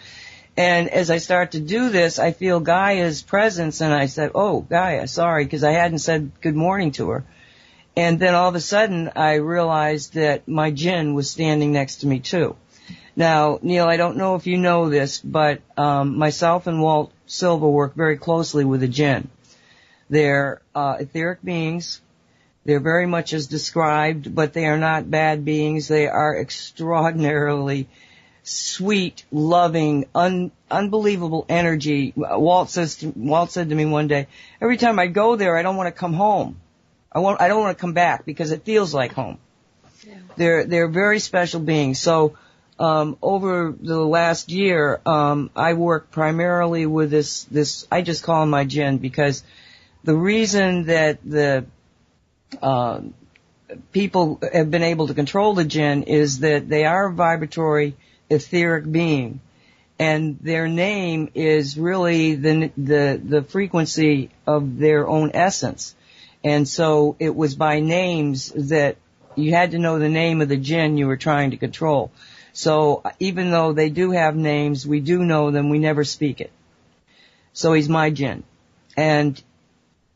And as I start to do this, I feel Gaia's presence, and I said, oh, Gaia, sorry, because I hadn't said good morning to her. And then all of a sudden, I realized that my jinn was standing next to me, too. Now, Neel, I don't know if you know this, but myself and Walt Silva work very closely with the jinn. They're etheric beings. They're very much as described, but they are not bad beings. They are extraordinarily sweet, loving, unbelievable energy. Walt said to me one day, every time I go there, I don't want to come home. I don't want to come back because it feels like home. They're very special beings. So, over the last year, I work primarily with this, I just call him my jinn, because the reason that the, people have been able to control the jinn is that they are a vibratory, etheric being. And their name is really the frequency of their own essence. And so it was by names that you had to know the name of the jinn you were trying to control. So even though they do have names, we do know them, we never speak it. So he's my jinn. And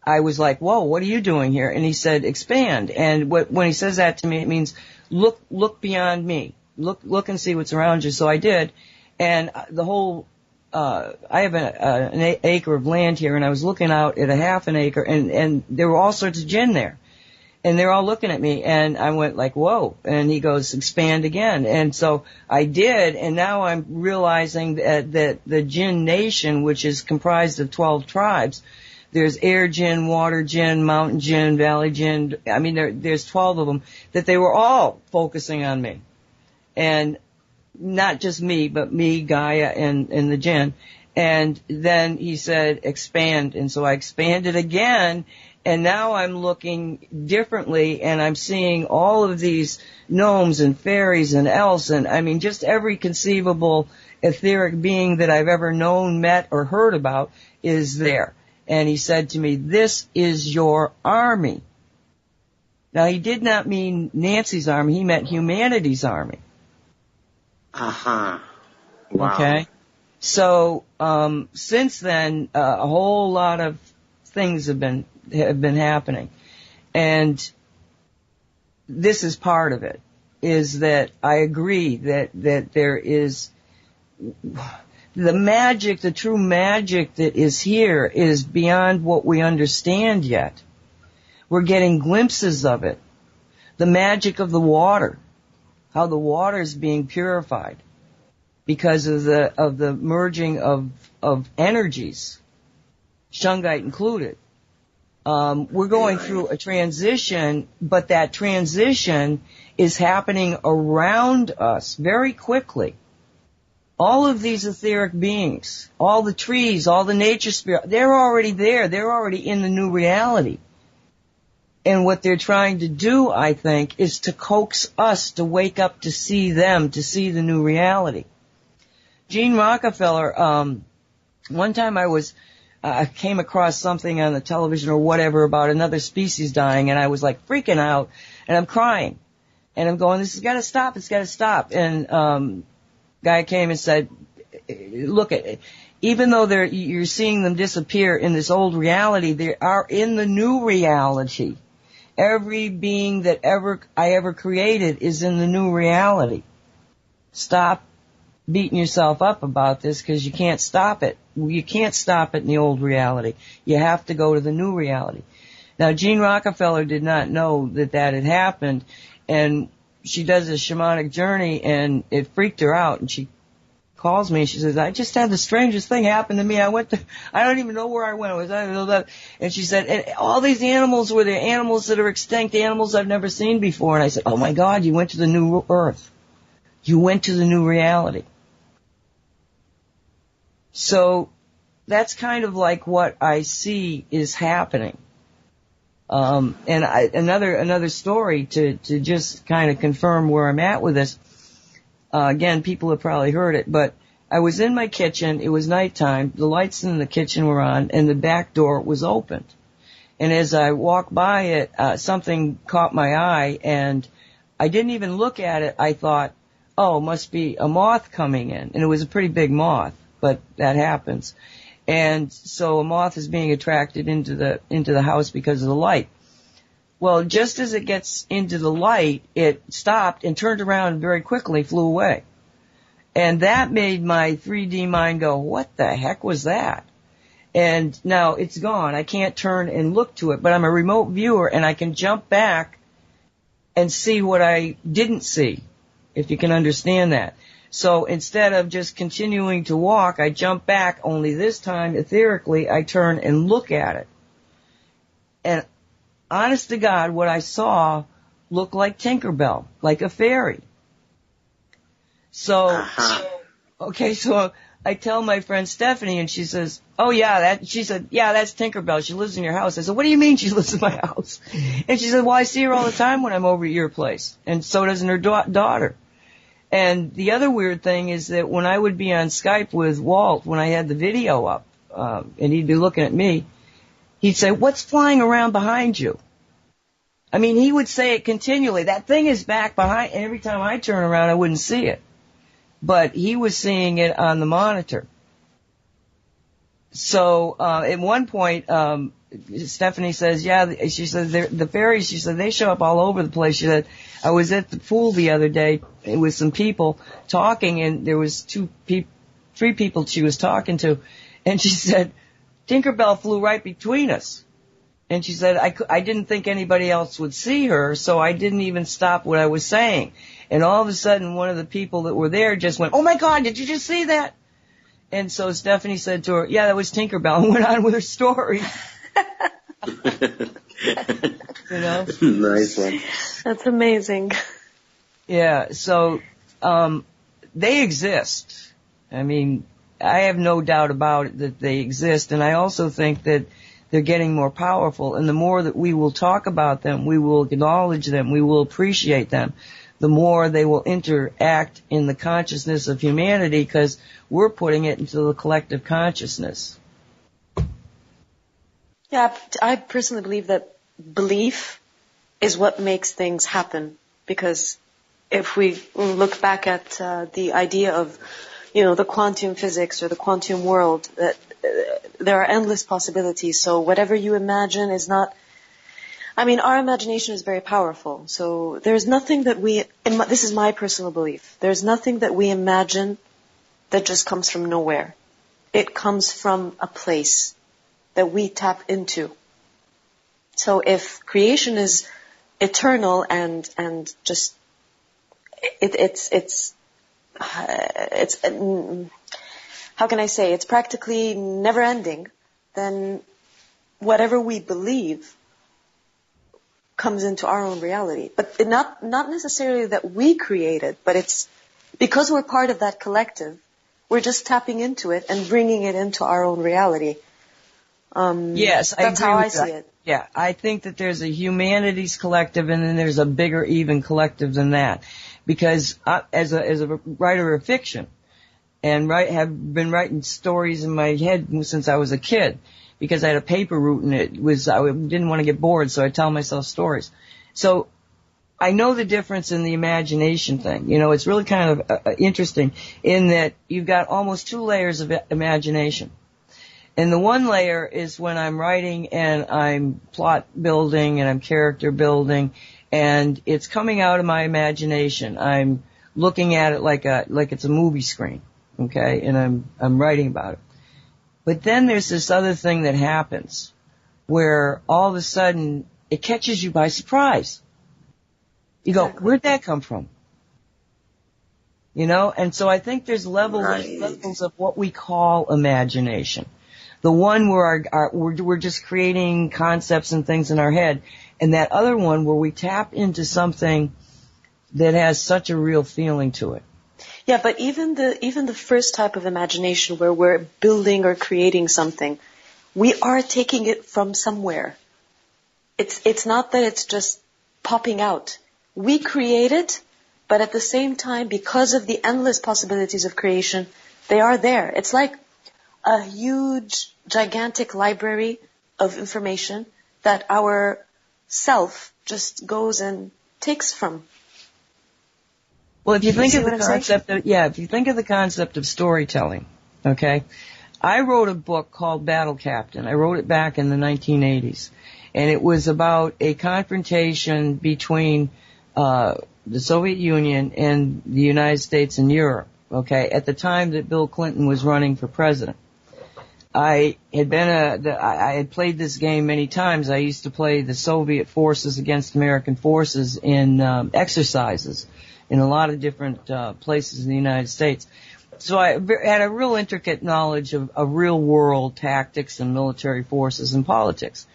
I was like, whoa, what are you doing here? And he said, expand. And when he says that to me, it means look beyond me. Look and see what's around you. So I did. And the whole, I have an acre of land here, and I was looking out at a half an acre, and there were all sorts of jinn there. And they're all looking at me, and I went like, whoa. And he goes, expand again. And so I did, and now I'm realizing that the jinn nation, which is comprised of 12 tribes, there's air jinn, water jinn, mountain jinn, valley jinn, I mean, there's 12 of them, that they were all focusing on me. And not just me, but me, Gaia, and the jinn. And then he said, expand. And so I expanded again, and now I'm looking differently, and I'm seeing all of these gnomes and fairies and elves, and I mean, just every conceivable etheric being that I've ever known, met, or heard about is there. And he said to me, this is your army. Now, he did not mean Nancy's army, he meant humanity's army.
Uh-huh. Wow.
Okay. So, since then, a whole lot of things have been happening. And this is part of it, is that I agree that there is the magic, the true magic that is here is beyond what we understand yet. We're getting glimpses of it. The magic of the water. How the water is being purified because of the merging of energies, Shungite included. We're going through a transition, but that transition is happening around us very quickly. All of these etheric beings, all the trees, all the nature spirit, they're already there. They're already in the new reality. And what they're trying to do, I think, is to coax us to wake up to see them, to see the new reality. Gene Rockefeller, one time I came across something on the television or whatever about another species dying, and I was like freaking out, and I'm crying. And I'm going, this has got to stop, it's got to stop. And guy came and said, look, even though you're seeing them disappear in this old reality, they are in the new reality. Every being that I ever created is in the new reality. Stop beating yourself up about this, because you can't stop it. You can't stop it in the old reality. You have to go to the new reality. Now, Gene Rockefeller did not know that had happened, and she does a shamanic journey, and it freaked her out, and she calls me and she says, I just had the strangest thing happen to me. I don't even know where I went. And she said, and all these animals were the animals that are extinct, animals I've never seen before. And I said, oh my God, you went to the new earth. You went to the new reality. So that's kind of like what I see is happening. And another story to just kind of confirm where I'm at with this. Again, people have probably heard it, but I was in my kitchen. It was nighttime. The lights in the kitchen were on, and the back door was opened. And as I walked by it, something caught my eye, and I didn't even look at it. I thought, oh, it must be a moth coming in. And it was a pretty big moth, but that happens. And so a moth is being attracted into the house because of the light. Well, just as it gets into the light, it stopped and turned around and very quickly flew away. And that made my 3D mind go, what the heck was that? And now it's gone. I can't turn and look to it, but I'm a remote viewer, and I can jump back and see what I didn't see, if you can understand that. So instead of just continuing to walk, I jump back, only this time, etherically, I turn and look at it. And honest to God, what I saw look like Tinkerbell, like a fairy. So, so I tell my friend Stephanie, and she says, oh yeah, she said, yeah, that's Tinkerbell. She lives in your house. I said, what do you mean she lives in my house? And she said, well, I see her all the time when I'm over at your place. And so does her daughter. And the other weird thing is that when I would be on Skype with Walt, when I had the video up, and he'd be looking at me, he'd say, what's flying around behind you? I mean, he would say it continually. That thing is back behind, and every time I turn around, I wouldn't see it. But he was seeing it on the monitor. So, at one point, Stephanie says, yeah, she said, the fairies, she said, they show up all over the place. She said, I was at the pool the other day with some people talking, and there was three people she was talking to, and she said, Tinkerbell flew right between us. And she said, I didn't think anybody else would see her, so I didn't even stop what I was saying. And all of a sudden, one of the people that were there just went, oh my God, did you just see that? And so Stephanie said to her, yeah, that was Tinkerbell, and went on with her story. You know?
Nice one.
That's amazing.
Yeah, so, they exist. I mean, I have no doubt about it that they exist, and I also think that they're getting more powerful, and the more that we will talk about them, we will acknowledge them, we will appreciate them, the more they will interact in the consciousness of humanity, because we're putting it into the collective consciousness.
Yeah, I personally believe that belief is what makes things happen, because if we look back at the idea of, the quantum physics or the quantum world, that there are endless possibilities. So whatever you imagine is not, our imagination is very powerful. So there's nothing that this is my personal belief, there's nothing that we imagine that just comes from nowhere. It comes from a place that we tap into. So if creation is eternal and just, it's how can I say, it's practically never ending, then whatever we believe comes into our own reality. But not necessarily that we create it, but it's because we're part of that collective, we're just tapping into it and bringing it into our own reality.
Yes,
that's how I see it.
Yeah, I think that there's a humanities collective, and then there's a bigger even collective than that. Because as a writer of fiction, and have been writing stories in my head since I was a kid, because I had a paper route, and I didn't want to get bored, so I tell myself stories. So I know the difference in the imagination thing. It's really kind of interesting in that you've got almost 2 layers of imagination. And the one layer is when I'm writing and I'm plot building and I'm character building, and it's coming out of my imagination. I'm looking at it like it's a movie screen, okay? And I'm writing about it. But then there's this other thing that happens where all of a sudden it catches you by surprise. You go, where'd that come from? And so I think there's levels of what we call imagination. The one where we're just creating concepts and things in our head, and that other one where we tap into something that has such a real feeling to it.
Yeah, but even the first type of imagination where we're building or creating something, we are taking it from somewhere. It's not that it's just popping out. We create it, but at the same time, because of the endless possibilities of creation, they are there. It's like a huge, gigantic library of information that our self just goes and takes from.
Well, if you think of the concept of storytelling, okay, I wrote a book called Battle Captain. I wrote it back in the 1980s, and it was about a confrontation between the Soviet Union and the United States and Europe, okay, at the time that Bill Clinton was running for president. I had played this game many times. I used to play the Soviet forces against American forces in exercises in a lot of different places in the United States. So I had a real intricate knowledge of real world tactics and military forces and politics.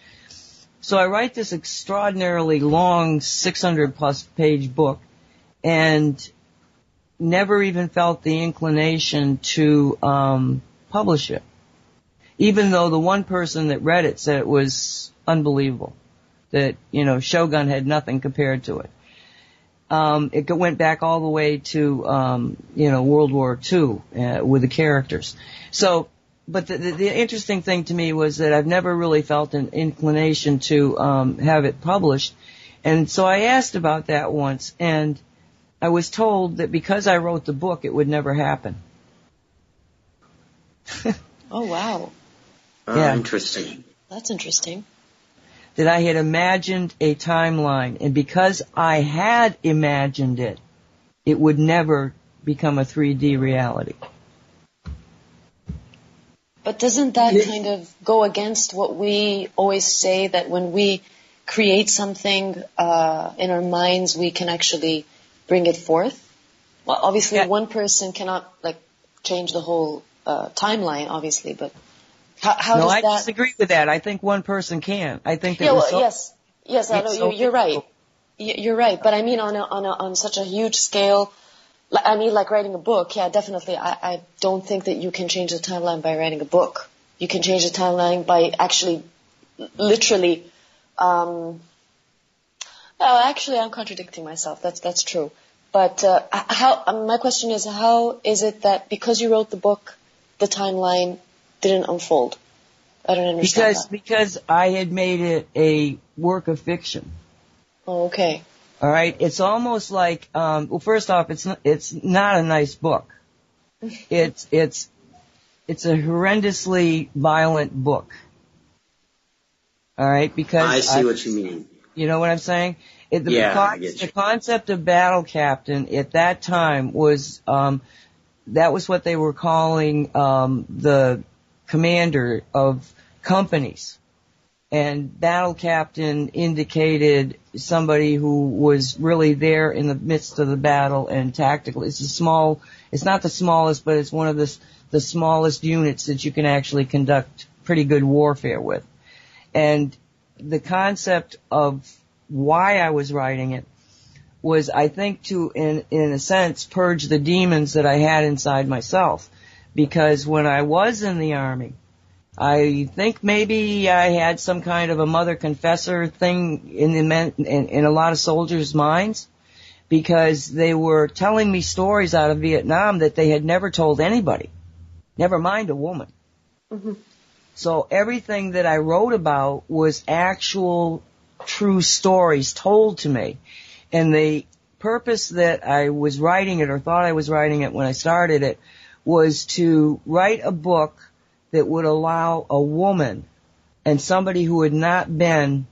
So I write this extraordinarily long 600 plus page book and never even felt the inclination to publish it. Even though the one person that read it said it was unbelievable, that, Shogun had nothing compared to it. It went back all the way to, World War II, with the characters. So, but the interesting thing to me was that I've never really felt an inclination to, have it published. And so I asked about that once, and I was told that because I wrote the book, it would never happen.
Oh, wow.
Yeah.
Interesting.
That's interesting.
That I had imagined a timeline, and because I had imagined it, it would never become a 3D reality.
But doesn't that kind of go against what we always say, that when we create something in our minds, we can actually bring it forth? Well, obviously, one person cannot change the whole timeline, obviously, but how does that?
No, I disagree with that. I think one person can. I think that.
Yes, I know you're right. You're right, but I mean on such a huge scale. I mean, like writing a book. Yeah, definitely. I don't think that you can change the timeline by writing a book. You can change the timeline by actually, literally. Actually, I'm contradicting myself. That's true. But my question is, how is it that because you wrote the book, the timeline didn't unfold? I don't understand that.
Because I had made it a work of fiction.
Oh, okay.
All right. It's almost like, first off, it's not a nice book. It's a horrendously violent book. All right, because
I see what you mean.
You know what I'm saying?
I get you.
The concept of battle captain at that time was that was what they were calling the commander of companies. And battle captain indicated somebody who was really there in the midst of the battle and tactical. It's not the smallest, but it's one of the smallest units that you can actually conduct pretty good warfare with. And the concept of why I was writing it was, I think, to, in a sense, purge the demons that I had inside myself. Because when I was in the Army, I think maybe I had some kind of a mother confessor thing in a lot of soldiers' minds, because they were telling me stories out of Vietnam that they had never told anybody, never mind a woman. Mm-hmm. So everything that I wrote about was actual true stories told to me. And the purpose that I was writing it, or thought I was writing it when I started it, was to write a book that would allow a woman and somebody who had not been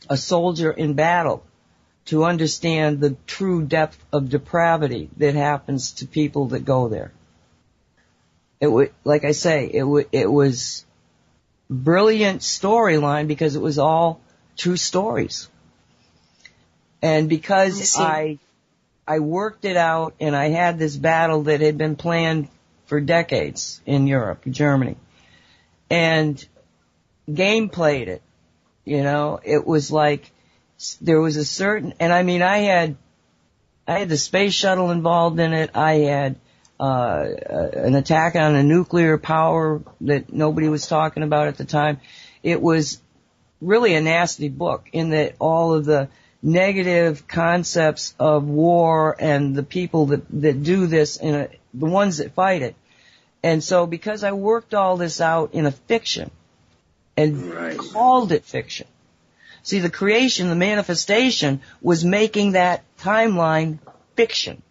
a soldier in battle to understand the true depth of depravity that happens to people that go there. It would, like I say, it was brilliant storyline because it was all true stories. And because I worked it out, and I had this battle that had been planned for decades in Europe, Germany, and gameplayed it, it was like there was a certain, and I mean, I had the space shuttle involved in it. I had an attack on a nuclear power that nobody was talking about at the time. It was really a nasty book in that all of the negative concepts of war and the people that do this, the ones that fight it. And so because I worked all this out in a fiction and called it fiction. See, the creation, the manifestation was making that timeline fiction,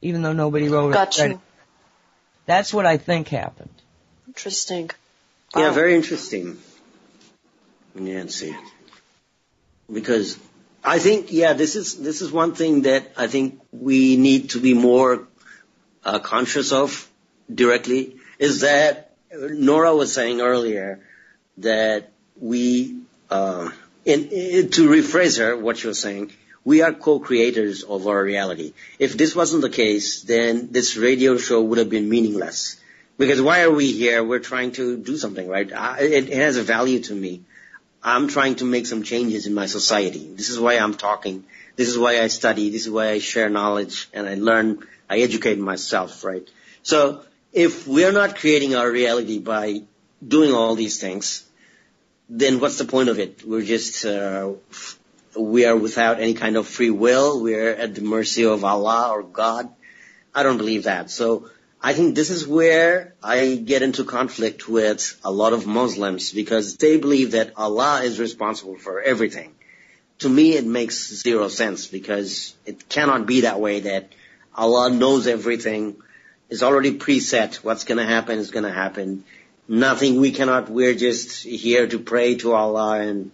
even though nobody wrote it.
Gotcha.
That's what I think happened.
Interesting.
Wow. Yeah, very interesting, Nancy. Because I think, this is one thing that I think we need to be more conscious of directly, is that Nora was saying earlier that we, to rephrase her, what she was saying, we are co-creators of our reality. If this wasn't the case, then this radio show would have been meaningless. Because why are we here? We're trying to do something, right? It has a value to me. I'm trying to make some changes in my society. This is why I'm talking. This is why I study. This is why I share knowledge and I learn, I educate myself, right? So if we're not creating our reality by doing all these things, then what's the point of it? We're just, we are without any kind of free will. We're at the mercy of Allah or God. I don't believe that. So I think this is where I get into conflict with a lot of Muslims because they believe that Allah is responsible for everything. To me, it makes zero sense because it cannot be that way that Allah knows everything. It's already preset. What's going to happen is going to happen. Nothing we're just here to pray to Allah and,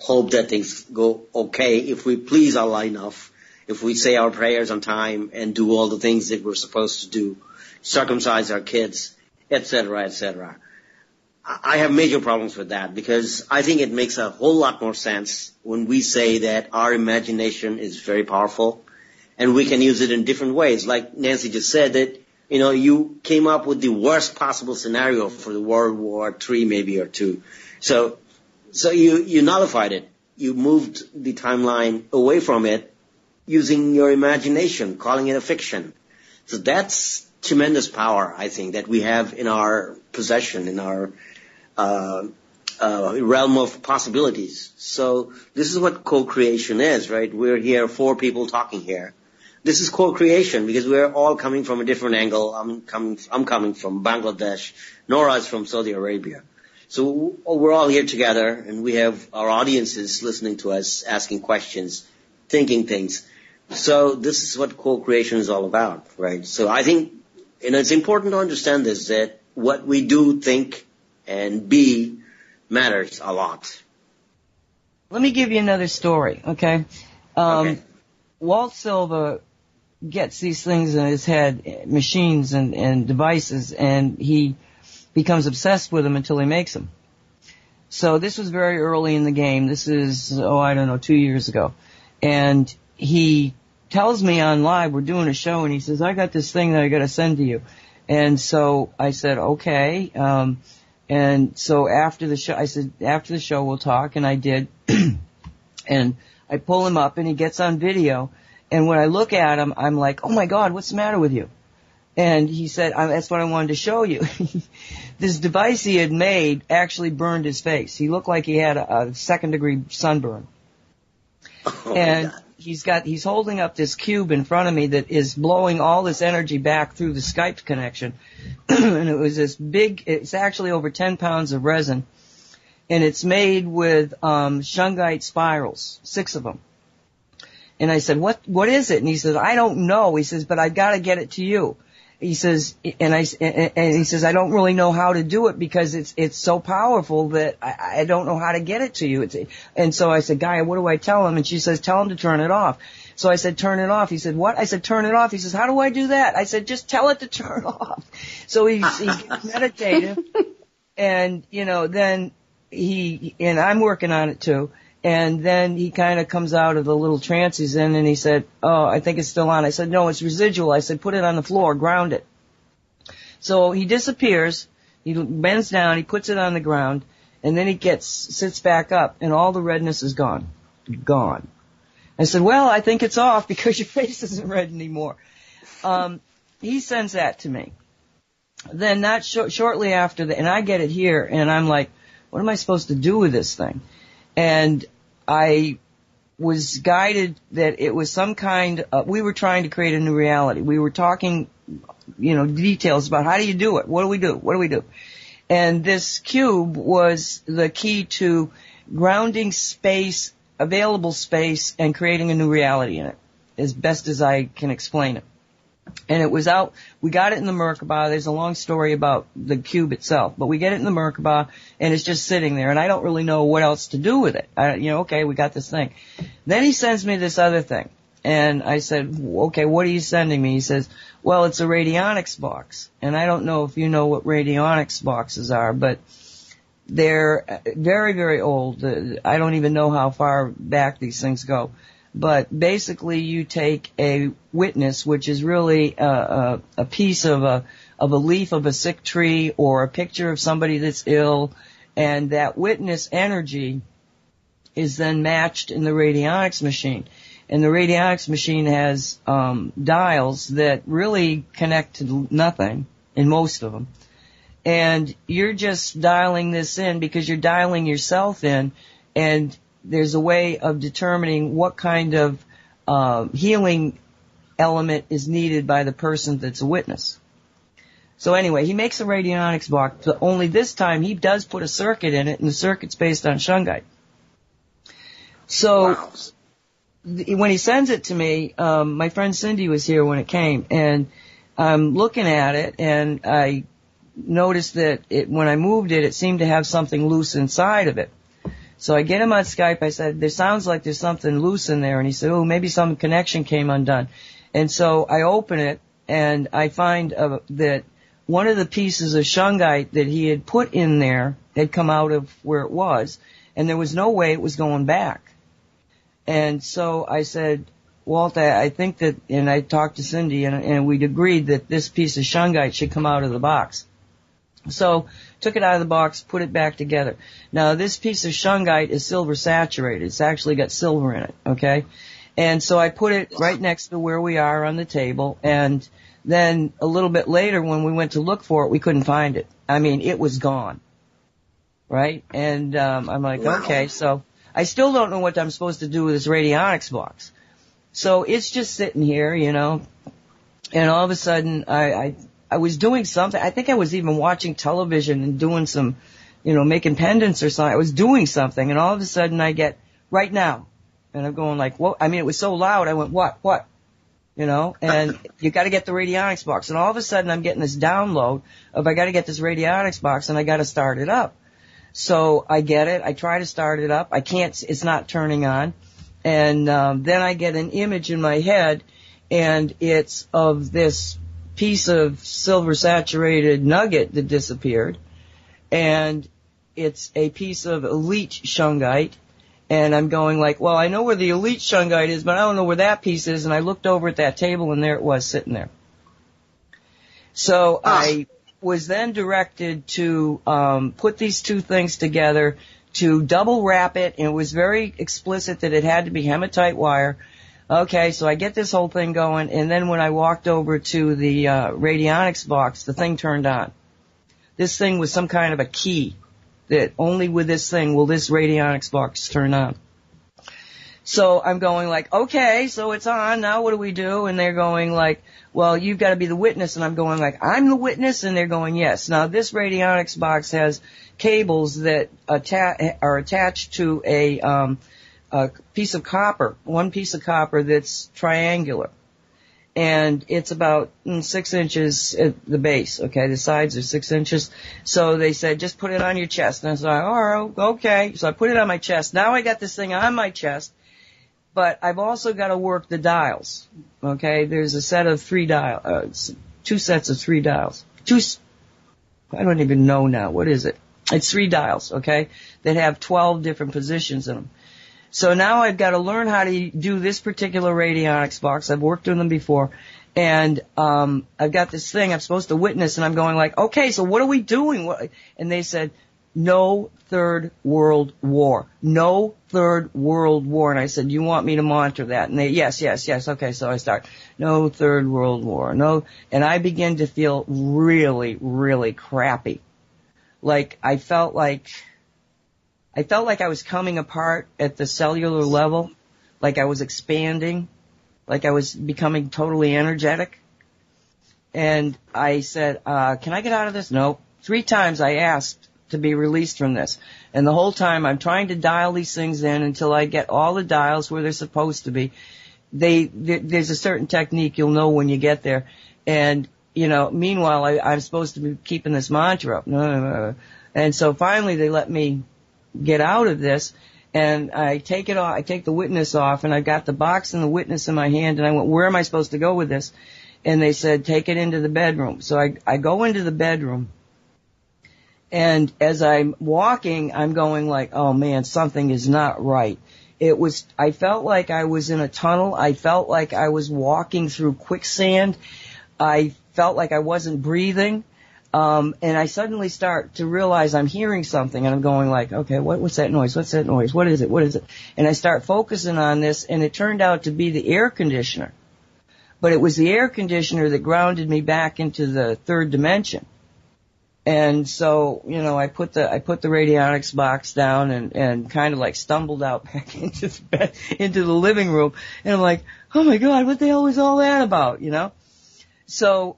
hope that things go okay if we please Allah enough, if we say our prayers on time and do all the things that we're supposed to do, circumcise our kids, etc., etc. I have major problems with that because I think it makes a whole lot more sense when we say that our imagination is very powerful and we can use it in different ways. Like Nancy just said that, you came up with the worst possible scenario for the World War III maybe or two. So you nullified it. You moved the timeline away from it using your imagination, calling it a fiction. So that's tremendous power, I think, that we have in our possession, in our realm of possibilities. So this is what co-creation is, right? We're here, 4 people talking here. This is co-creation because we're all coming from a different angle. I'm coming from Bangladesh. Nora is from Saudi Arabia. So we're all here together and we have our audiences listening to us, asking questions, thinking things. So this is what co-creation is all about, right? So I think, it's important to understand this, that what we do, think, and be matters a lot.
Let me give you another story, okay?
Okay.
Walt Silva gets these things in his head, machines and devices, and he becomes obsessed with them until he makes them. So this was very early in the game. This is, 2 years ago. And he tells me on live, we're doing a show, and he says, I got this thing that I got to send to you. And so I said, okay. And so after the show, I said, after the show we'll talk, and I did. And I pull him up, and he gets on video. And when I look at him, I'm like, oh my God, what's the matter with you? And he said, that's what I wanted to show you. This device he had made actually burned his face. He looked like he had a second-degree sunburn.
Oh,
and he's holding up this cube in front of me that is blowing all this energy back through the Skype connection. And it was this big, it's actually over 10 pounds of resin. And it's made with shungite spirals, 6 of them. And I said, what is it? And he says, I don't know. He says, but I got to get it to you. He says, and he says, I don't really know how to do it because it's so powerful that I don't know how to get it to you. And so I said, Gaia, what do I tell him? And she says, tell him to turn it off. So I said, turn it off. He said, what? I said, turn it off. He says, how do I do that? I said, just tell it to turn off. So he gets meditative. And, then and I'm working on it too. And then he kind of comes out of the little trance he's in, and he said, oh, I think it's still on. I said, no, it's residual. I said, put it on the floor, ground it. So he disappears, he bends down, he puts it on the ground, and then he sits back up, and all the redness is gone. Gone. I said, well, I think it's off because your face isn't red anymore. He sends that to me. Then not shortly after that, and I get it here, and I'm like, what am I supposed to do with this thing? And I was guided that it was some kind of, we were trying to create a new reality. We were talking, details about how do you do it? What do we do? What do we do? And this cube was the key to grounding space, available space, and creating a new reality in it, as best as I can explain it. And it was out, we got it in the Merkaba. There's a long story about the cube itself, but we get it in the Merkaba, and it's just sitting there, and I don't really know what else to do with it. Okay, we got this thing. Then he sends me this other thing, and I said, okay, what are you sending me? He says, well, it's a radionics box, and I don't know if you know what radionics boxes are, but they're very, very old. I don't even know how far back these things go. But basically you take a witness, which is really a piece of a leaf of a sick tree or a picture of somebody that's ill, And that witness energy is then matched in the radionics machine. And the radionics machine has dials that really connect to nothing, in most of them. And you're just dialing this in because you're dialing yourself in, and there's a way of determining what kind of healing element is needed by the person that's a witness. So anyway, he makes a radionics box, but only this time he does put a circuit in it, and the circuit's based on shungite. So when he sends it to me, my friend Cindy was here when it came, and I'm looking at it, and I noticed that when I moved it, it seemed to have something loose inside of it. So I get him on Skype. I said, there sounds like there's something loose in there. And he said, oh, maybe some connection came undone. And so I open it, and I find that one of the pieces of shungite that he had put in there had come out of where it was, and there was no way it was going back. And so I said, Walt, I think that, and I talked to Cindy, and we'd agreed that this piece of shungite should come out of the box. So took it out of the box, put it back together. Now this piece of shungite is silver saturated. It's actually got silver in it, okay? And so I put it right next to where we are on the table, and then a little bit later when we went to look for it, we couldn't find it. I mean, it was gone, right? And I'm like, okay, so I still don't know what I'm supposed to do with this radionics box. So it's just sitting here, you know, and all of a sudden I was doing something. I think I was even watching television and doing some, you know, making pendants or something. I was doing something, and all of a sudden I get, right now. And I'm going like, what? I mean, it was so loud. I went, what? You know, and you got to get the radionics box. And all of a sudden I'm getting this download of I got to get this radionics box, and I got to start it up. So I get it. I try to start it up. I can't, it's not turning on. And then I get an image in my head, and it's of this piece of silver saturated nugget that disappeared, and it's a piece of elite shungite. And I'm going like, well, I know where the elite shungite is, but I don't know where that piece is. And I looked over at that table, and there it was sitting there. So I was then directed to put these two things together, to double wrap it, and it was very explicit that it had to be hematite wire. Okay, so I get this whole thing going, and then when I walked over to the radionics box, the thing turned on. This thing was some kind of a key that only with this thing will this radionics box turn on. So I'm going like, okay, so it's on, now what do we do? And they're going like, well, you've got to be the witness. And I'm going like, I'm the witness? And they're going, yes. Now this radionics box has cables that are attached to a piece of copper, one piece of copper that's triangular. And it's about 6 inches at the base, okay? The sides are 6 inches. So they said, just put it on your chest. And I was like, all right, okay. So I put it on my chest. Now I got this thing on my chest, but I've also got to work the dials, okay? There's a set of 3 dials, 2 sets of 3 dials. I don't even know now. What is it? It's 3 dials, okay, that have 12 different positions in them. So now I've got to learn how to do this particular radionics box. I've worked on them before. And I've got this thing I'm supposed to witness, and I'm going like, okay, so what are we doing? And they said, no third world war. No third world war. And I said, you want me to monitor that? And they, yes. Okay, so I start, no third world war. No. And I begin to feel really, really crappy. Like I felt like I was coming apart at the cellular level, like I was expanding, like I was becoming totally energetic. And I said, can I get out of this? No. 3 times I asked to be released from this. And the whole time I'm trying to dial these things in until I get all the dials where they're supposed to be. There's a certain technique you'll know when you get there. And, you know, meanwhile, I'm supposed to be keeping this mantra up. No. And so finally they let me get out of this, and I take it off, I take the witness off, and I got the box and the witness in my hand, and I went, where am I supposed to go with this? And they said, take it into the bedroom. So I go into the bedroom, and as I'm walking, I'm going like, oh man, something is not right. I felt like I was in a tunnel. I felt like I was walking through quicksand. I felt like I wasn't breathing. And I suddenly start to realize I'm hearing something, and I'm going like, okay, what's that noise? What's that noise? What is it? What is it? And I start focusing on this, and it turned out to be the air conditioner. But it was the air conditioner that grounded me back into the third dimension. And so, you know, I put the radionics box down and kind of like stumbled out back into the bed, into the living room. And I'm like, oh my God, what the hell was all that about? You know? So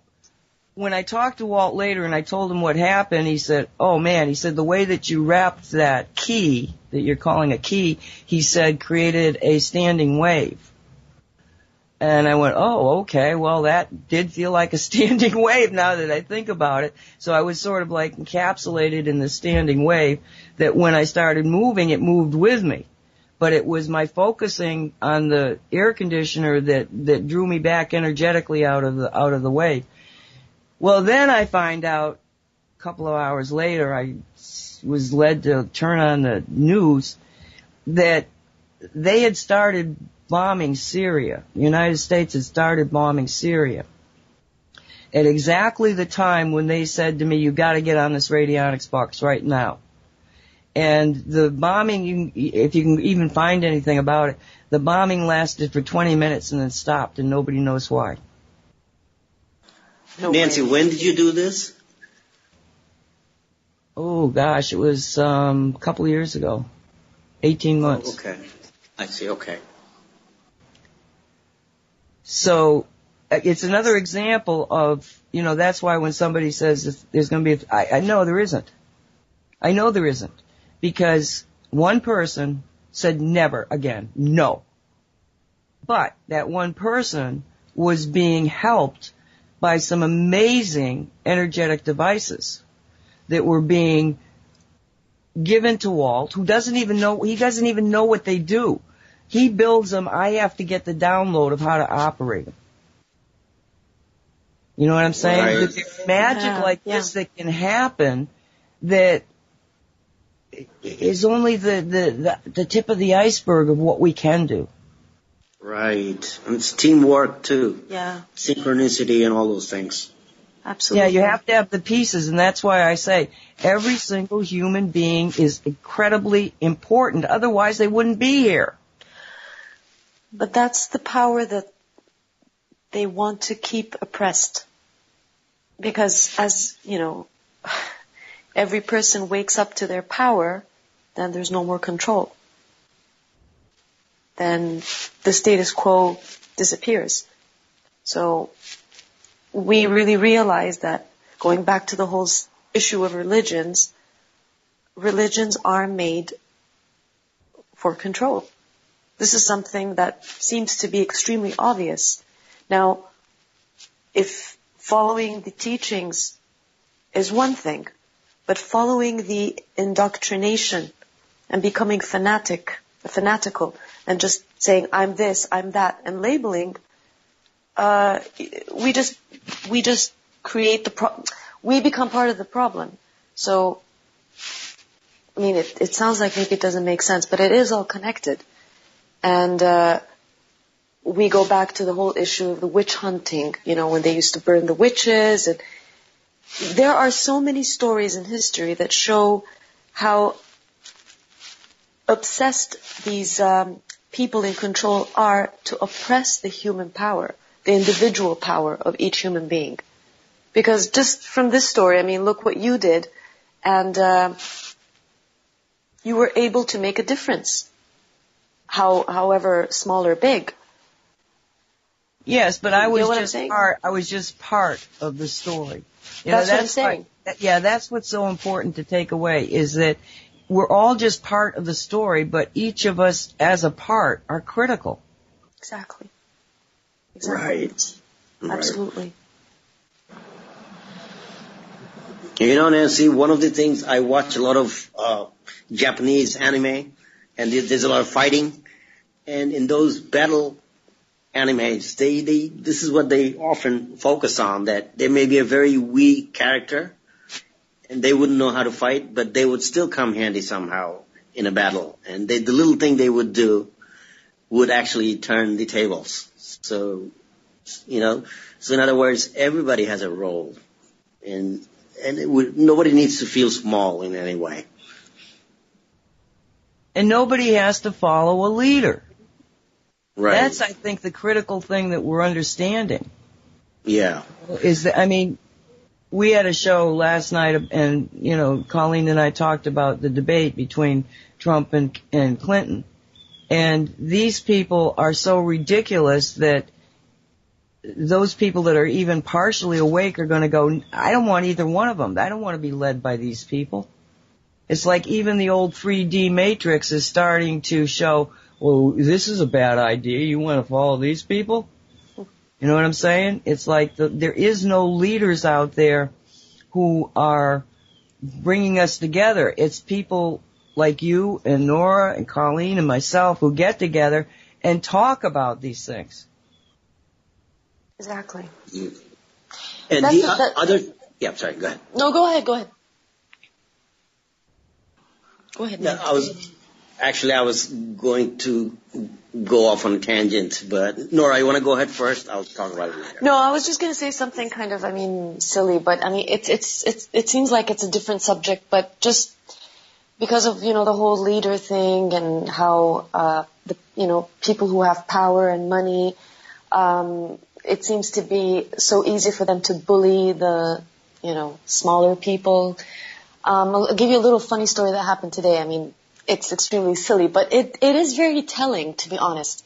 when I talked to Walt later and I told him what happened, he said, oh man, he said, the way that you wrapped that key that you're calling a key, he said, created a standing wave. And I went, oh, okay, well, that did feel like a standing wave now that I think about it. So I was sort of like encapsulated in the standing wave that when I started moving, it moved with me. But it was my focusing on the air conditioner that drew me back energetically out of the wave. Well, then I find out a couple of hours later, I was led to turn on the news that they had started bombing Syria. The United States had started bombing Syria at exactly the time when they said to me, you got to get on this radionics box right now. And the bombing, if you can even find anything about it, the bombing lasted for 20 minutes and then stopped, and nobody knows why.
No Nancy, way. When did you do this?
Oh gosh, it was a couple of years ago. 18 months.
Oh, okay. I see, okay.
So it's another example of, you know, that's why when somebody says there's going to be, I know there isn't. I know there isn't. Because one person said never again, no. But that one person was being helped by some amazing energetic devices that were being given to Walt, who doesn't even know what they do. He builds them. I have to get the download of how to operate them. You know what I'm saying?
Right.
There's magic this that can happen that is only the tip of the iceberg of what we can do.
Right. And it's teamwork too.
Yeah.
Synchronicity and all those things.
Absolutely.
Yeah, you have to have the pieces, and that's why I say every single human being is incredibly important. Otherwise, they wouldn't be here.
But that's the power that they want to keep oppressed. Because as, you know, every person wakes up to their power, then there's no more control. Then the status quo disappears. So we really realize that, going back to the whole issue of religions are made for control. This is something that seems to be extremely obvious. Now, if following the teachings is one thing, but following the indoctrination and becoming fanatical, and just saying, I'm this, I'm that, and labeling, we just create we become part of the problem. So, I mean, it sounds like maybe it doesn't make sense, but it is all connected. And we go back to the whole issue of the witch hunting, you know, when they used to burn the witches. And there are so many stories in history that show how obsessed these people in control are to oppress the human power, the individual power of each human being. Because just from this story, I mean, look what you did, and you were able to make a difference, however small or big.
Yes, but I was just part of the story.
That's what I'm saying.
That's what's so important to take away, is that we're all just part of the story, but each of us as a part are critical.
Exactly.
Right.
Absolutely.
You know, Nancy, one of the things, I watch a lot of Japanese anime, and there's a lot of fighting, and in those battle animes, this is what they often focus on, that there may be a very weak character, and they wouldn't know how to fight, but they would still come handy somehow in a battle. And the little thing they would do would actually turn the tables. So, you know, so in other words, everybody has a role. And nobody needs to feel small in any way.
And nobody has to follow a leader.
Right.
That's, I think, the critical thing that we're understanding.
Yeah.
Is that, I mean, we had a show last night, and, you know, Colleen and I talked about the debate between Trump and Clinton. And these people are so ridiculous that those people that are even partially awake are going to go, I don't want either one of them. I don't want to be led by these people. It's like even the old 3D Matrix is starting to show, well, this is a bad idea. You want to follow these people? You know what I'm saying? It's like there is no leaders out there who are bringing us together. It's people like you and Nora and Colleen and myself who get together and talk about these things.
Exactly.
And other... Yeah, sorry, go ahead.
No, go ahead. Go ahead.
No, I was going to go off on a tangent, but Nora, you want to go ahead first? I'll talk about it later.
No, I was just going to say something kind of, silly, but it seems like it's a different subject, but just because of, the whole leader thing and how, people who have power and money, it seems to be so easy for them to bully the, smaller people. I'll give you a little funny story that happened today. It's extremely silly, but it is very telling, to be honest.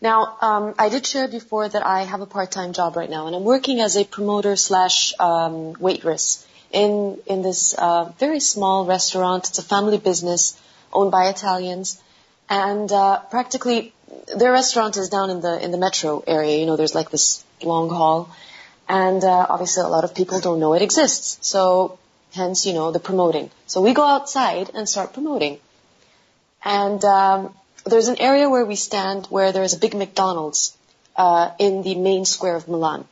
Now, I did share before that I have a part-time job right now, and I'm working as a promoter / waitress in this very small restaurant. It's a family business owned by Italians, and practically their restaurant is down in the metro area. There's like this long hall, and obviously a lot of people don't know it exists. So hence, the promoting. So we go outside and start promoting. And there's an area where we stand where there's a big McDonald's in the main square of Milan.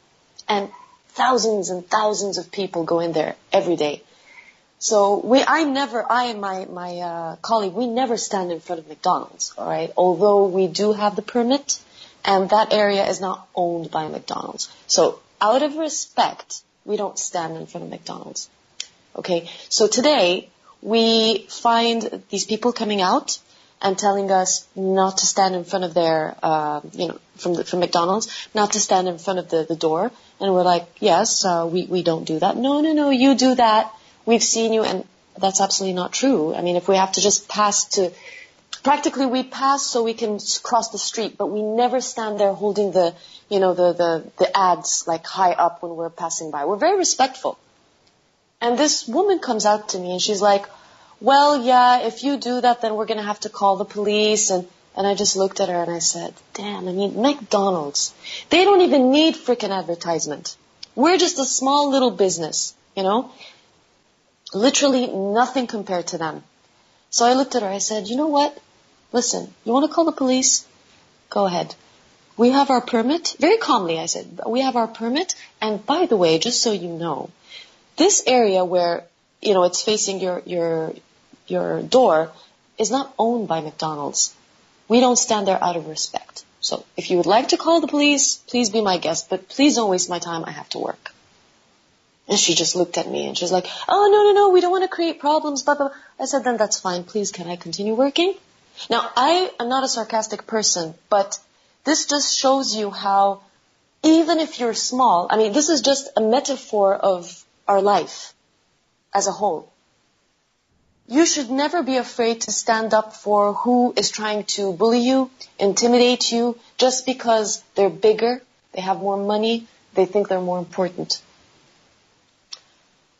And thousands and thousands of people go in there every day. So I and my colleague, we never stand in front of McDonald's, all right? Although we do have the permit, and that area is not owned by McDonald's. So out of respect, we don't stand in front of McDonald's. Okay, so today we find these people coming out and telling us not to stand in front of their, from McDonald's, not to stand in front of the door. And we're like, yes, we don't do that. No, you do that. We've seen you, and that's absolutely not true. If we have to just practically we pass so we can cross the street, but we never stand there holding the ads like high up when we're passing by. We're very respectful. And this woman comes out to me and she's like, well, yeah, if you do that, then we're going to have to call the police. And I just looked at her and I said, damn, McDonald's, they don't even need frickin' advertisement. We're just a small little business, literally nothing compared to them. So I looked at her, I said, you know what? Listen, you want to call the police? Go ahead. We have our permit. Very calmly, I said, we have our permit. And by the way, just so you know, this area where, it's facing your door is not owned by McDonald's. We don't stand there out of respect. So if you would like to call the police, please be my guest, but please don't waste my time. I have to work. And she just looked at me and she's like, oh, no, we don't want to create problems, blah, blah, blah. I said, then that's fine. Please, can I continue working? Now, I am not a sarcastic person, but this just shows you how, even if you're small, this is just a metaphor of our life as a whole. You should never be afraid to stand up for who is trying to bully you, intimidate you, just because they're bigger, they have more money, they think they're more important.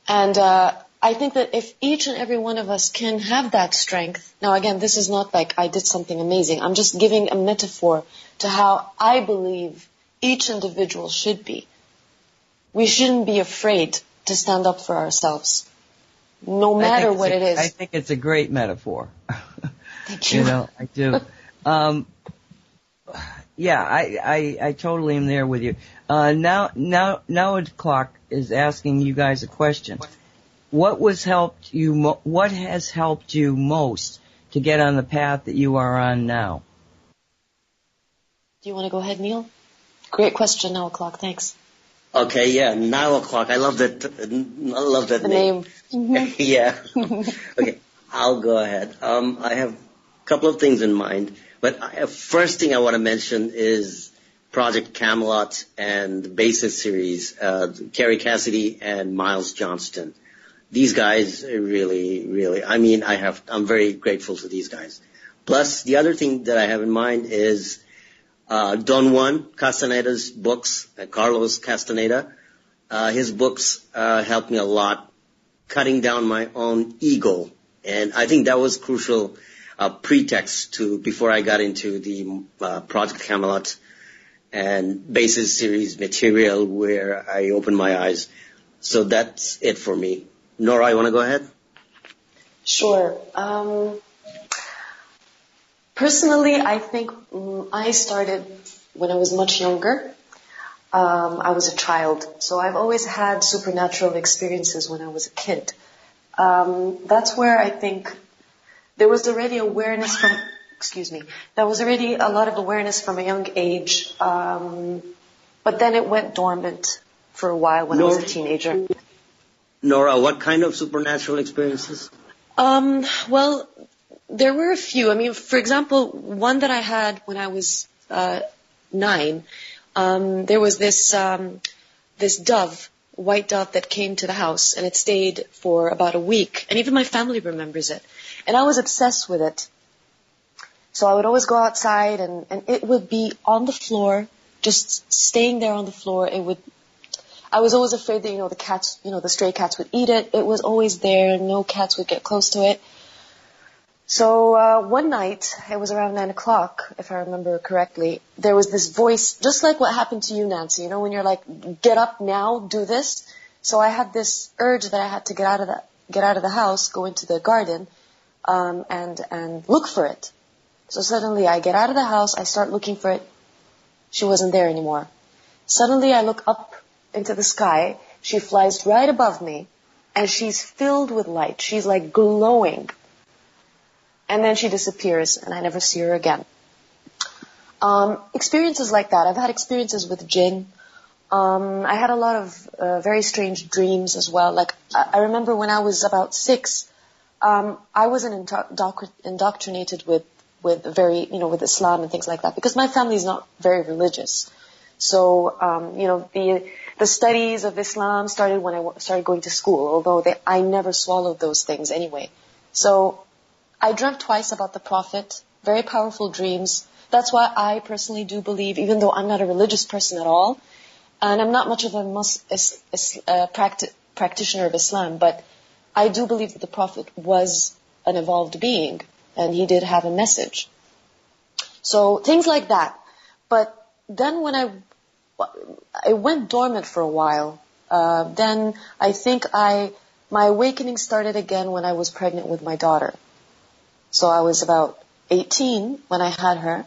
And I think that if each and every one of us can have that strength, now again, this is not like I did something amazing. I'm just giving a metaphor to how I believe each individual should be. We shouldn't be afraid to stand up for ourselves, no matter what it is.
I think it's a great metaphor.
Thank you.
I do. Yeah, I totally am there with you. Now a clock is asking you guys a question. What has helped you most to get on the path that you are on now?
Do you want to go ahead, Neel? Great question, now o'clock. Thanks.
Okay, yeah, 9 o'clock. I love that. I love that name.
Mm-hmm.
Yeah. Okay, I'll go ahead. I have a couple of things in mind, but first thing I want to mention is Project Camelot and the Basis series, Carrie Cassidy and Miles Johnston. These guys really, I'm very grateful to these guys. Plus, the other thing that I have in mind is Don Juan Castaneda's books, Carlos Castaneda. His books helped me a lot cutting down my own ego. And I think that was crucial pretext to before I got into the Project Camelot and Basis series material where I opened my eyes. So that's it for me. Nora, you want to go ahead?
Sure. Personally, I think I started when I was much younger. I was a child, so I've always had supernatural experiences when I was a kid. That's where I think there was already awareness from, there was already a lot of awareness from a young age, but then it went dormant for a while when I was a teenager.
Nora, what kind of supernatural experiences?
Well, there were a few. I mean, for example, one that I had when I was 9, there was this dove, white dove, that came to the house, and it stayed for about a week, and even my family remembers it. And I was obsessed with it. So I would always go outside, and it would be on the floor, just staying there on the floor. I was always afraid that, the cats, the stray cats would eat it. It was always there. No cats would get close to it. So one night, it was around 9 o'clock, if I remember correctly, there was this voice, just like what happened to you, Nancy, when you're like, get up now, do this. So I had this urge that I had to get out of the house, go into the garden, and look for it. So suddenly I get out of the house, I start looking for it. She wasn't there anymore. Suddenly I look up into the sky. She flies right above me, and she's filled with light. She's like glowing. And then she disappears, and I never see her again. Experiences like that. I've had experiences with jinn. I had a lot of very strange dreams as well. Like, I remember when I was about 6, I wasn't indoctrinated with very, with Islam and things like that, because my family is not very religious. So, the studies of Islam started when I started going to school, although I never swallowed those things anyway. So, I dreamt twice about the Prophet, very powerful dreams. That's why I personally do believe, even though I'm not a religious person at all, and I'm not much of a practitioner of Islam, but I do believe that the Prophet was an evolved being, and he did have a message. So things like that. But then when I went dormant for a while, then I think my awakening started again when I was pregnant with my daughter. So I was about 18 when I had her,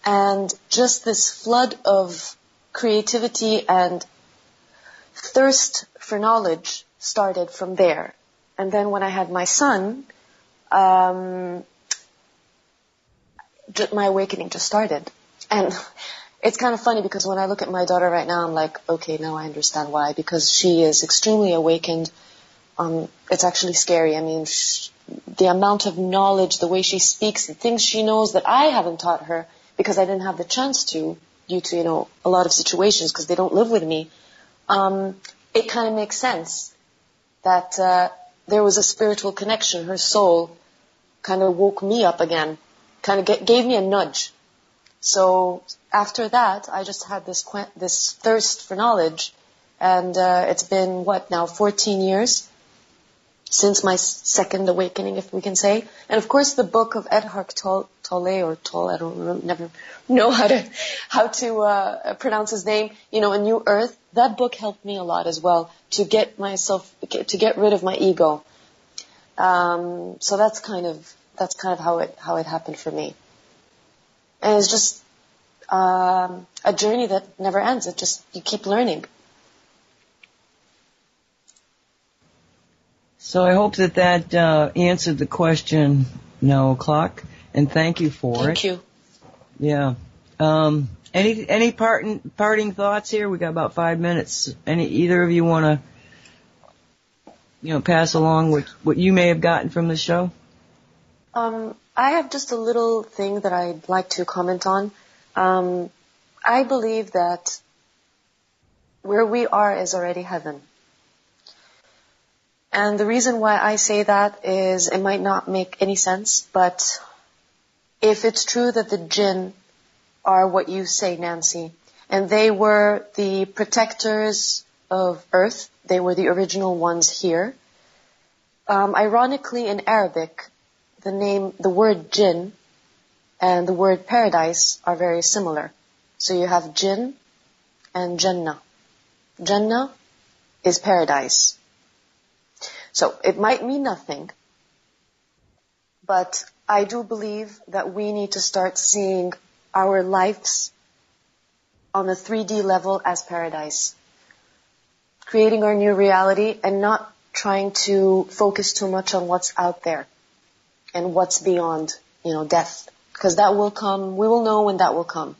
and just this flood of creativity and thirst for knowledge started from there. And then when I had my son, my awakening just started. And it's kind of funny because when I look at my daughter right now, I'm like, okay, now I understand why. Because she is extremely awakened. It's actually scary. I mean, the amount of knowledge, the way she speaks, the things she knows that I haven't taught her because I didn't have the chance to, due to, a lot of situations because they don't live with me. It kind of makes sense that there was a spiritual connection. Her soul kind of woke me up again, kind of gave me a nudge. So after that, I just had this thirst for knowledge, and it's been, 14 years since my second awakening, if we can say. And of course, the book of Eckhart Tolle, I don't never know how to pronounce his name. A New Earth. That book helped me a lot as well to get rid of my ego. So that's kind of how it happened for me. And it's just a journey that never ends. You keep learning.
So I hope that answered the question, 9 o'clock, and thank you for it.
Thank you.
Yeah. Any parting thoughts here? We got about 5 minutes. Either of you want to, pass along what you may have gotten from the show?
I have just a little thing that I'd like to comment on. I believe that where we are is already heaven. And the reason why I say that is it might not make any sense, but if it's true that the jinn are what you say, Nancy, and they were the protectors of Earth, they were the original ones here. Ironically, in Arabic, the word jinn and the word paradise are very similar. So you have jinn and Jannah. Jannah is paradise. So it might mean nothing, but I do believe that we need to start seeing our lives on a 3D level as paradise. Creating our new reality and not trying to focus too much on what's out there and what's beyond, death. Because that will come, we will know when that will come.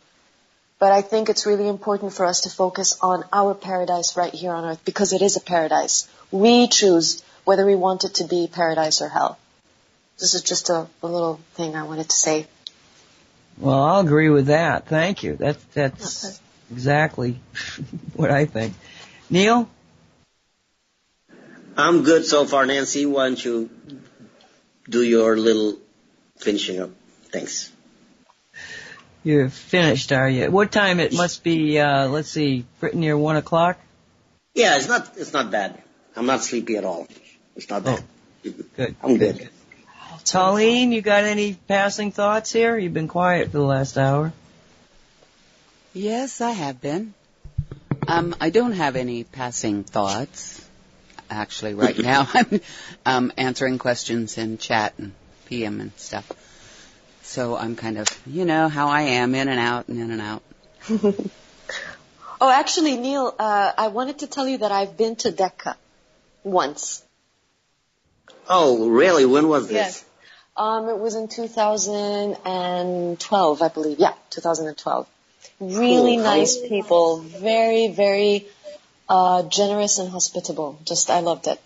But I think it's really important for us to focus on our paradise right here on earth, because it is a paradise. We choose whether we want it to be paradise or hell. This is just a little thing I wanted to say.
Well, I'll agree with that. Thank you. That's exactly what I think. Neel?
I'm good so far, Nancy. Why don't you do your little finishing up? Thanks.
You're finished, are you? What time? It must be, let's see, pretty near 1 o'clock?
Yeah, it's not bad. I'm not sleepy at all. It's not bad.
Oh, good.
I'm good.
Colleen, you got any passing thoughts here? You've been quiet for the last hour.
Yes, I have been. I don't have any passing thoughts. Actually, right now I'm answering questions in chat and PM and stuff. So I'm kind of, how I am, in and out and in and out.
Oh, actually, Neel, I wanted to tell you that I've been to Decca once.
Oh, really? When was this?
Yes. It was in 2012, I believe. Yeah, 2012. Really
Cool.
nice people. Very, very generous and hospitable. I loved it.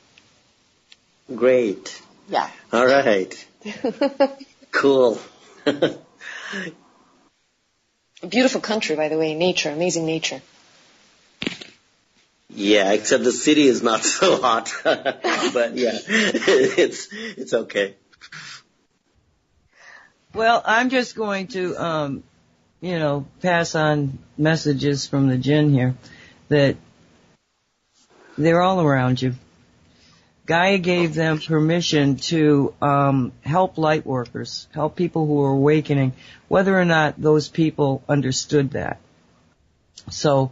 Great.
Yeah.
All right. Cool.
Beautiful country, by the way. Nature, amazing nature.
Yeah, except the city is not so hot. But yeah, it's okay.
Well, I'm just going to, pass on messages from the jinn here that they're all around you. Gaia gave them permission to help light workers, help people who are awakening, whether or not those people understood that. So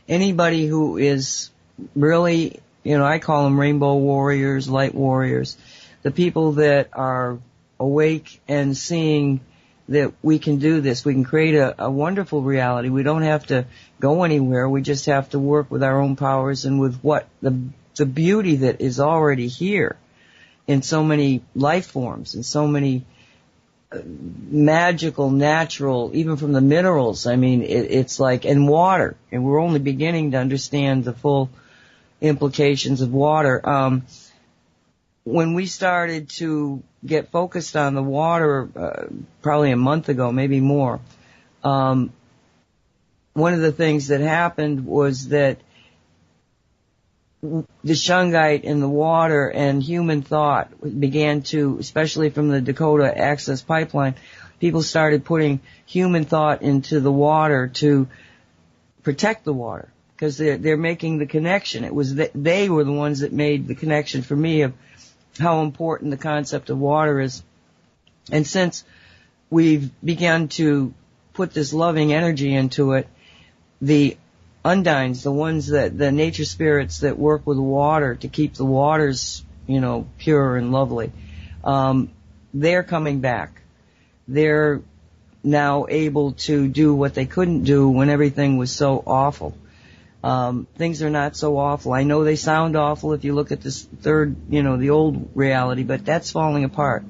anybody who is really, I call them rainbow warriors, light warriors, the people that are awake and seeing that we can do this. We can create a wonderful reality. We don't have to go anywhere. We just have to work with our own powers and with what the beauty that is already here in so many life forms and so many magical, natural, even from the minerals. I mean, it's like, and water. And we're only beginning to understand the full implications of water. When we started to get focused on the water, probably a month ago, maybe more, one of the things that happened was that the shungite in the water and human thought began to, especially from the Dakota Access Pipeline, people started putting human thought into the water to protect the water, because they're making the connection. It was they were the ones that made the connection for me of how important the concept of water is. And since we've begun to put this loving energy into it, the undines, the ones that, the nature spirits that work with water to keep the waters, pure and lovely, they're coming back. They're now able to do what they couldn't do when everything was so awful. Things are not so awful. I know they sound awful if you look at this third, the old reality, but that's falling apart.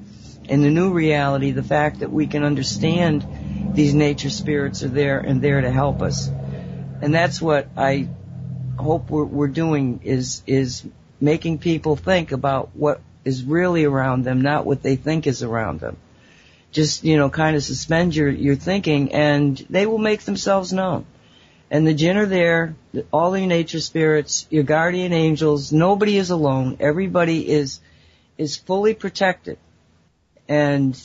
In the new reality, the fact that we can understand these nature spirits are there and there to help us. And that's what I hope we're doing is making people think about what is really around them, not what they think is around them. Just, kind of suspend your thinking, and they will make themselves known. And the jinn are there, all the nature spirits, your guardian angels. Nobody is alone. Everybody is fully protected. And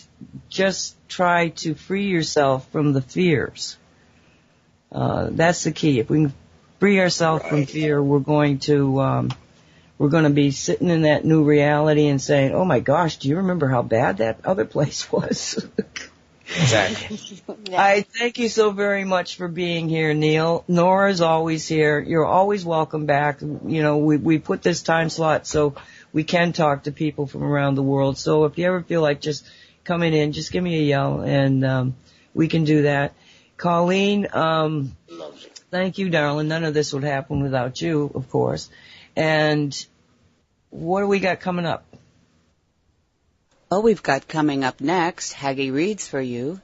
just try to free yourself from the fears. That's the key. If we can free ourselves from fear, we're going to be sitting in that new reality and saying, "Oh my gosh, do you remember how bad that other place was?"
Exactly.
Yeah. I thank you so very much for being here, Neel. Nora's always here. You're always welcome back. We put this time slot so we can talk to people from around the world. So if you ever feel like just coming in, just give me a yell, and we can do that. Colleen, thank you, darling. None of this would happen without you, of course. And what do we got coming up?
Well, we've got coming up next, Haggie Reads for You.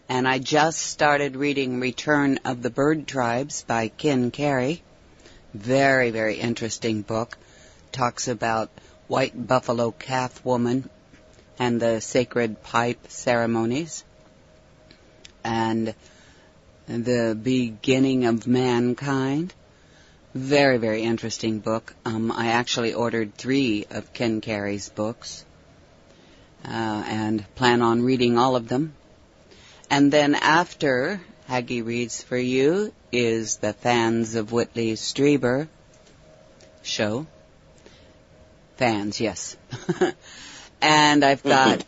And I just started reading Return of the Bird Tribes by Ken Carey. Very, very interesting book. Talks about White Buffalo Calf Woman and the sacred pipe ceremonies and the beginning of mankind. Very, very interesting book. I actually ordered 3 of Ken Carey's books and plan on reading all of them. And then after Haggie Reads for You is the Fans of Whitley Strieber show. Fans, yes. And I've got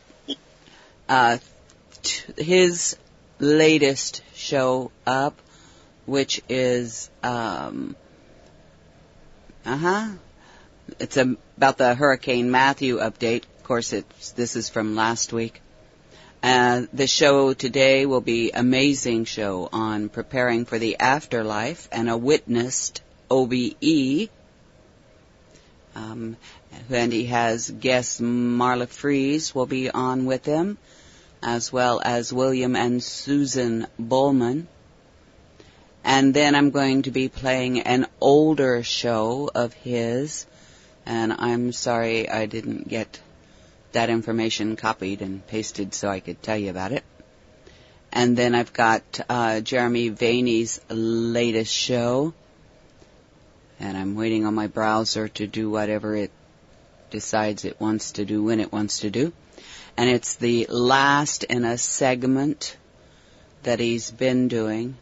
his latest show up, which is it's about the Hurricane Matthew update. Of course, this is from last week. The show today will be amazing show on preparing for the afterlife and a witnessed OBE. And he has guests Marla Fries will be on with him, as well as William and Susan Bowman. And then I'm going to be playing an older show of his, and I'm sorry I didn't get that information copied and pasted so I could tell you about it. And then I've got Jeremy Vaney's latest show, and I'm waiting on my browser to do whatever it decides it wants to do when it wants to do. And it's the last in a segment that he's been doing.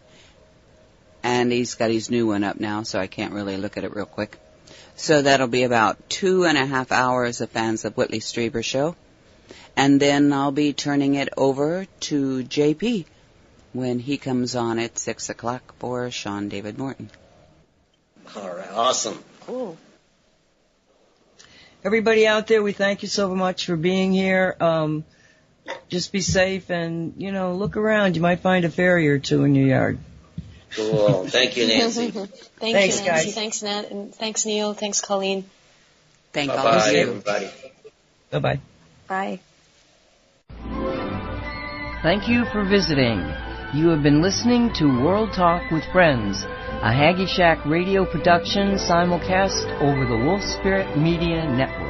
And he's got his new one up now, so I can't really look at it real quick. So that'll be about 2.5 hours of Fans of Whitley Strieber show. And then I'll be turning it over to JP when he comes on at 6 o'clock for Sean David Morton.
All right, awesome.
Cool.
Everybody out there, we thank you so much for being here. Just be safe and, look around. You might find a fairy or 2 in your yard.
Cool. Thank you, Nancy.
Thanks,
you,
Nancy.
Guys.
Thanks, Nat. And thanks, Neel. Thanks, Colleen.
Thank all of
Bye-bye,
you.
everybody.
Bye-bye.
Bye.
Thank you for visiting. You have been listening to World Talk with Friends, a Haggie Shack radio production simulcast over the Wolf Spirit Media Network.